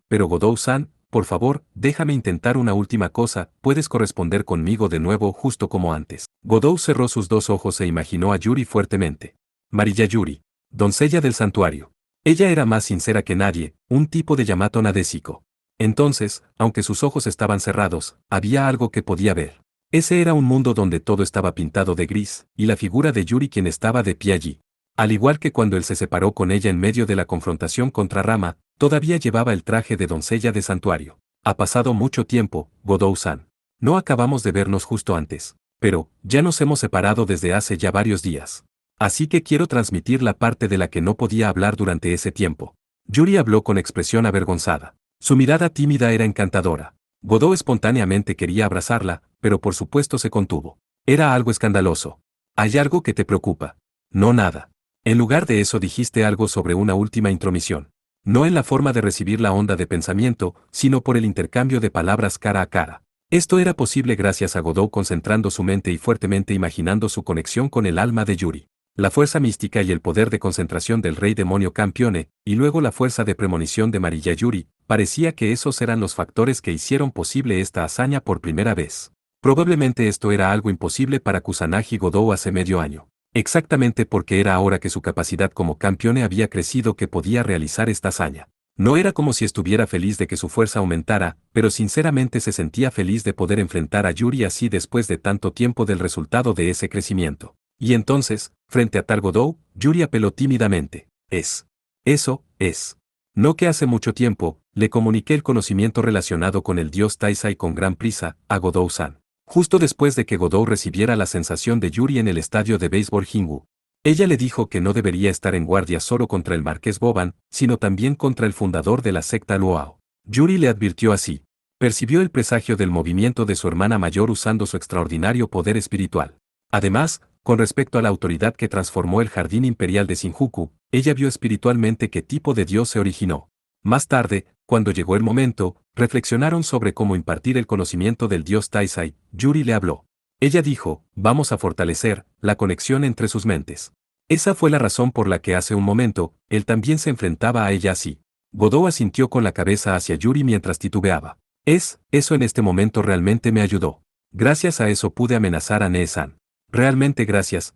pero Godot-san, por favor, déjame intentar una última cosa, ¿puedes corresponder conmigo de nuevo justo como antes? Godot cerró sus dos ojos e imaginó a Yuri fuertemente. Marilla Yuri, doncella del santuario. Ella era más sincera que nadie, un tipo de Yamato nadésico. Entonces, aunque sus ojos estaban cerrados, había algo que podía ver. Ese era un mundo donde todo estaba pintado de gris, y la figura de Yuri quien estaba de pie allí. Al igual que cuando él se separó con ella en medio de la confrontación contra Rama, todavía llevaba el traje de doncella de santuario. Ha pasado mucho tiempo, Godot-san. No acabamos de vernos justo antes, pero ya nos hemos separado desde hace ya varios días. Así que quiero transmitir la parte de la que no podía hablar durante ese tiempo. Yuri habló con expresión avergonzada. Su mirada tímida era encantadora. Godot espontáneamente quería abrazarla, pero por supuesto se contuvo. Era algo escandaloso. ¿Hay algo que te preocupa? No, nada. En lugar de eso dijiste algo sobre una última intromisión. No en la forma de recibir la onda de pensamiento, sino por el intercambio de palabras cara a cara. Esto era posible gracias a Godot concentrando su mente y fuertemente imaginando su conexión con el alma de Yuri. La fuerza mística y el poder de concentración del rey demonio Campione, y luego la fuerza de premonición de Marilla Yuri, parecía que esos eran los factores que hicieron posible esta hazaña por primera vez. Probablemente esto era algo imposible para Kusanagi Godou hace medio año. Exactamente porque era ahora que su capacidad como campeone había crecido que podía realizar esta hazaña. No era como si estuviera feliz de que su fuerza aumentara, pero sinceramente se sentía feliz de poder enfrentar a Yuri así después de tanto tiempo del resultado de ese crecimiento. Y entonces, frente a tal Godou, Yuri apeló tímidamente. Eso es. No que hace mucho tiempo, le comuniqué el conocimiento relacionado con el dios Taisai con gran prisa, a Godou-san. Justo después de que Godou recibiera la sensación de Yuri en el estadio de béisbol Jingu. Ella le dijo que no debería estar en guardia solo contra el marqués Boban, sino también contra el fundador de la secta Luao. Yuri le advirtió así. Percibió el presagio del movimiento de su hermana mayor usando su extraordinario poder espiritual. Además, con respecto a la autoridad que transformó el jardín imperial de Shinjuku, ella vio espiritualmente qué tipo de dios se originó. Más tarde, cuando llegó el momento, reflexionaron sobre cómo impartir el conocimiento del dios Taisai. Yuri le habló. Ella dijo, vamos a fortalecer la conexión entre sus mentes. Esa fue la razón por la que hace un momento, él también se enfrentaba a ella así. Godou asintió con la cabeza hacia Yuri mientras titubeaba. Eso en este momento realmente me ayudó. Gracias a eso pude amenazar a Nee-san. Realmente gracias,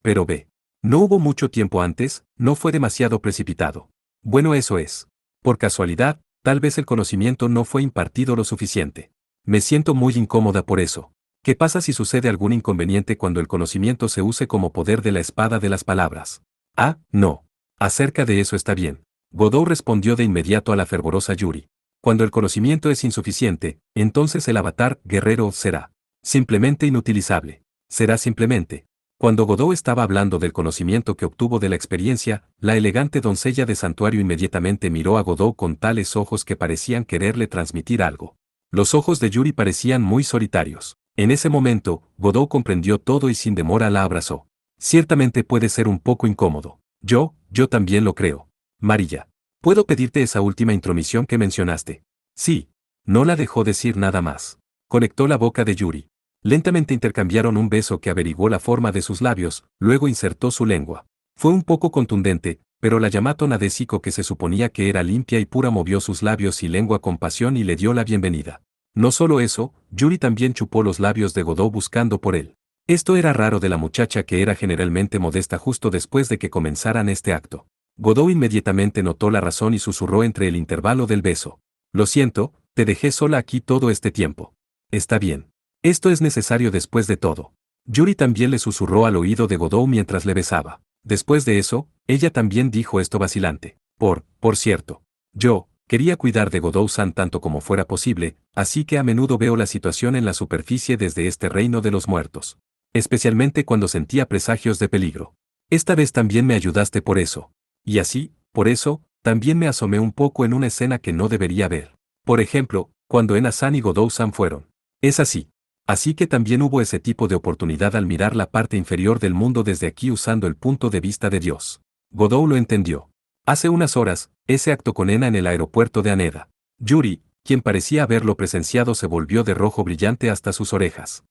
pero ve. No hubo mucho tiempo antes, no fue demasiado precipitado. Bueno, eso es. Por casualidad, tal vez el conocimiento no fue impartido lo suficiente. Me siento muy incómoda por eso. ¿Qué pasa si sucede algún inconveniente cuando el conocimiento se use como poder de la espada de las palabras? Ah, no. Acerca de eso está bien. Godou respondió de inmediato a la fervorosa Yuri. Cuando el conocimiento es insuficiente, entonces el avatar guerrero será simplemente inutilizable. Será simplemente. Cuando Godou estaba hablando del conocimiento que obtuvo de la experiencia, la elegante doncella de santuario inmediatamente miró a Godou con tales ojos que parecían quererle transmitir algo. Los ojos de Yuri parecían muy solitarios. En ese momento, Godou comprendió todo y sin demora la abrazó. Ciertamente puede ser un poco incómodo. Yo también lo creo. Marilla. ¿Puedo pedirte esa última intromisión que mencionaste? Sí. No la dejó decir nada más. Conectó la boca de Yuri. Lentamente intercambiaron un beso que averiguó la forma de sus labios, luego insertó su lengua. Fue un poco contundente, pero la Yamato Nadeshiko que se suponía que era limpia y pura movió sus labios y lengua con pasión y le dio la bienvenida. No solo eso, Yuri también chupó los labios de Godou buscando por él. Esto era raro de la muchacha que era generalmente modesta justo después de que comenzaran este acto. Godou inmediatamente notó la razón y susurró entre el intervalo del beso. Lo siento, te dejé sola aquí todo este tiempo. Está bien. Esto es necesario después de todo. Yuri también le susurró al oído de Godou mientras le besaba. Después de eso, ella también dijo esto vacilante. Por cierto. Yo quería cuidar de Godou-san tanto como fuera posible, así que a menudo veo la situación en la superficie desde este reino de los muertos. Especialmente cuando sentía presagios de peligro. Esta vez también me ayudaste por eso. Y así, por eso, también me asomé un poco en una escena que no debería ver. Por ejemplo, cuando Ena-san y Godou-san fueron. Es así. Así que también hubo ese tipo de oportunidad al mirar la parte inferior del mundo desde aquí usando el punto de vista de Dios. Godou lo entendió. Hace unas horas, ese acto con Ena en el aeropuerto de Haneda. Yuri, quien parecía haberlo presenciado, se volvió de rojo brillante hasta sus orejas.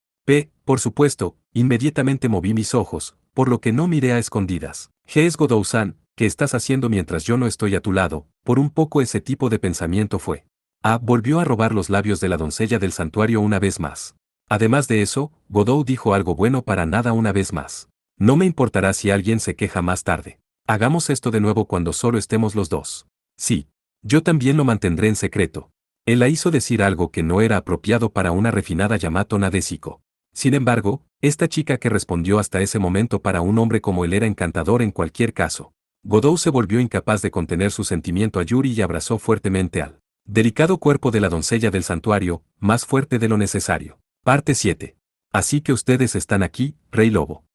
Por supuesto, inmediatamente moví mis ojos, por lo que no miré a escondidas. ¿Qué es Godou-san? ¿Qué estás haciendo mientras yo no estoy a tu lado? Por un poco ese tipo de pensamiento fue. Volvió a robar los labios de la doncella del santuario una vez más. Además de eso, Godou dijo algo bueno para nada una vez más. No me importará si alguien se queja más tarde. Hagamos esto de nuevo cuando solo estemos los dos. Sí. Yo también lo mantendré en secreto. Él la hizo decir algo que no era apropiado para una refinada Yamato Nadeshiko. Sin embargo, esta chica que respondió hasta ese momento para un hombre como él era encantador en cualquier caso. Godou se volvió incapaz de contener su sentimiento a Yuri y abrazó fuertemente al delicado cuerpo de la doncella del santuario, más fuerte de lo necesario. Parte 7. Así que ustedes están aquí, Rey Lobo.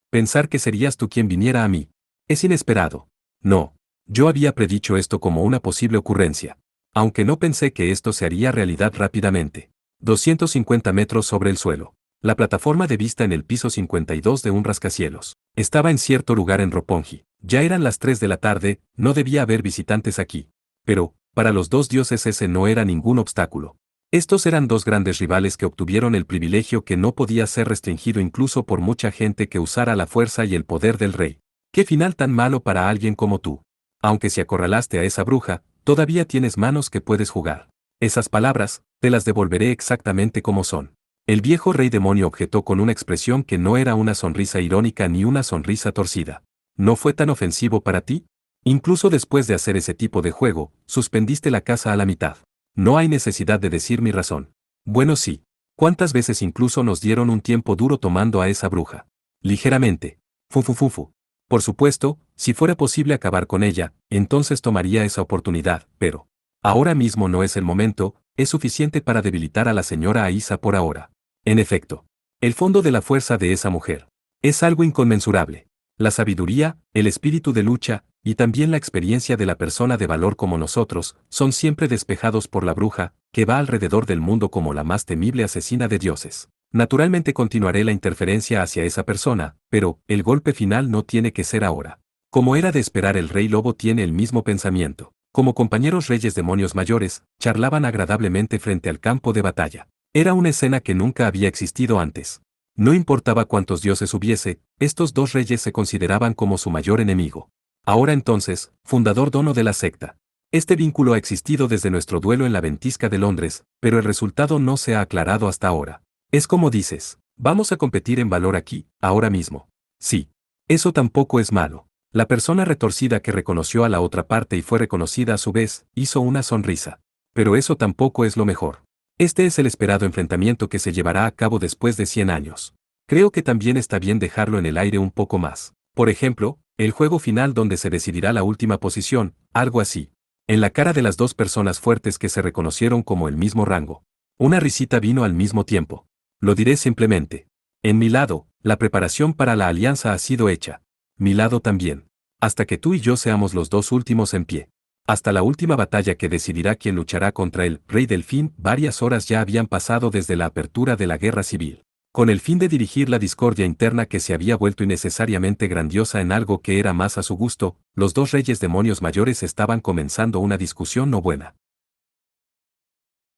Pensar que serías tú quien viniera a mí. Es inesperado. No. Yo había predicho esto como una posible ocurrencia. Aunque no pensé que esto se haría realidad rápidamente. 250 metros sobre el suelo. La plataforma de vista en el piso 52 de un rascacielos. Estaba en cierto lugar en Roppongi. Ya eran las 3 de la tarde, no debía haber visitantes aquí. Pero, para los dos dioses ese no era ningún obstáculo. Estos eran dos grandes rivales que obtuvieron el privilegio que no podía ser restringido incluso por mucha gente que usara la fuerza y el poder del rey. ¡Qué final tan malo para alguien como tú! Aunque si acorralaste a esa bruja, todavía tienes manos que puedes jugar. Esas palabras, te las devolveré exactamente como son. El viejo rey demonio objetó con una expresión que no era una sonrisa irónica ni una sonrisa torcida. ¿No fue tan ofensivo para ti? Incluso después de hacer ese tipo de juego, suspendiste la casa a la mitad. No hay necesidad de decir mi razón. Bueno, sí. ¿Cuántas veces incluso nos dieron un tiempo duro tomando a esa bruja? Ligeramente. Fufufufu. Por supuesto, si fuera posible acabar con ella, entonces tomaría esa oportunidad, pero ahora mismo no es el momento, es suficiente para debilitar a la señora Aisa por ahora. En efecto, el fondo de la fuerza de esa mujer es algo inconmensurable. La sabiduría, el espíritu de lucha, y también la experiencia de la persona de valor como nosotros, son siempre despejados por la bruja, que va alrededor del mundo como la más temible asesina de dioses. Naturalmente continuaré la interferencia hacia esa persona, pero el golpe final no tiene que ser ahora. Como era de esperar, el rey lobo tiene el mismo pensamiento. Como compañeros reyes demonios mayores, charlaban agradablemente frente al campo de batalla. Era una escena que nunca había existido antes. No importaba cuántos dioses hubiese, estos dos reyes se consideraban como su mayor enemigo. Ahora entonces, fundador dono de la secta. Este vínculo ha existido desde nuestro duelo en la ventisca de Londres, pero el resultado no se ha aclarado hasta ahora. Es como dices, vamos a competir en valor aquí, ahora mismo. Sí. Eso tampoco es malo. La persona retorcida que reconoció a la otra parte y fue reconocida a su vez, hizo una sonrisa. Pero eso tampoco es lo mejor. Este es el esperado enfrentamiento que se llevará a cabo después de 100 años. Creo que también está bien dejarlo en el aire un poco más. Por ejemplo, el juego final donde se decidirá la última posición, algo así. En la cara de las dos personas fuertes que se reconocieron como el mismo rango. Una risita vino al mismo tiempo. Lo diré simplemente. En mi lado, la preparación para la alianza ha sido hecha. Mi lado también. Hasta que tú y yo seamos los dos últimos en pie. Hasta la última batalla que decidirá quién luchará contra el Rey Delfín, varias horas ya habían pasado desde la apertura de la guerra civil. Con el fin de dirigir la discordia interna que se había vuelto innecesariamente grandiosa en algo que era más a su gusto, los dos reyes demonios mayores estaban comenzando una discusión no buena.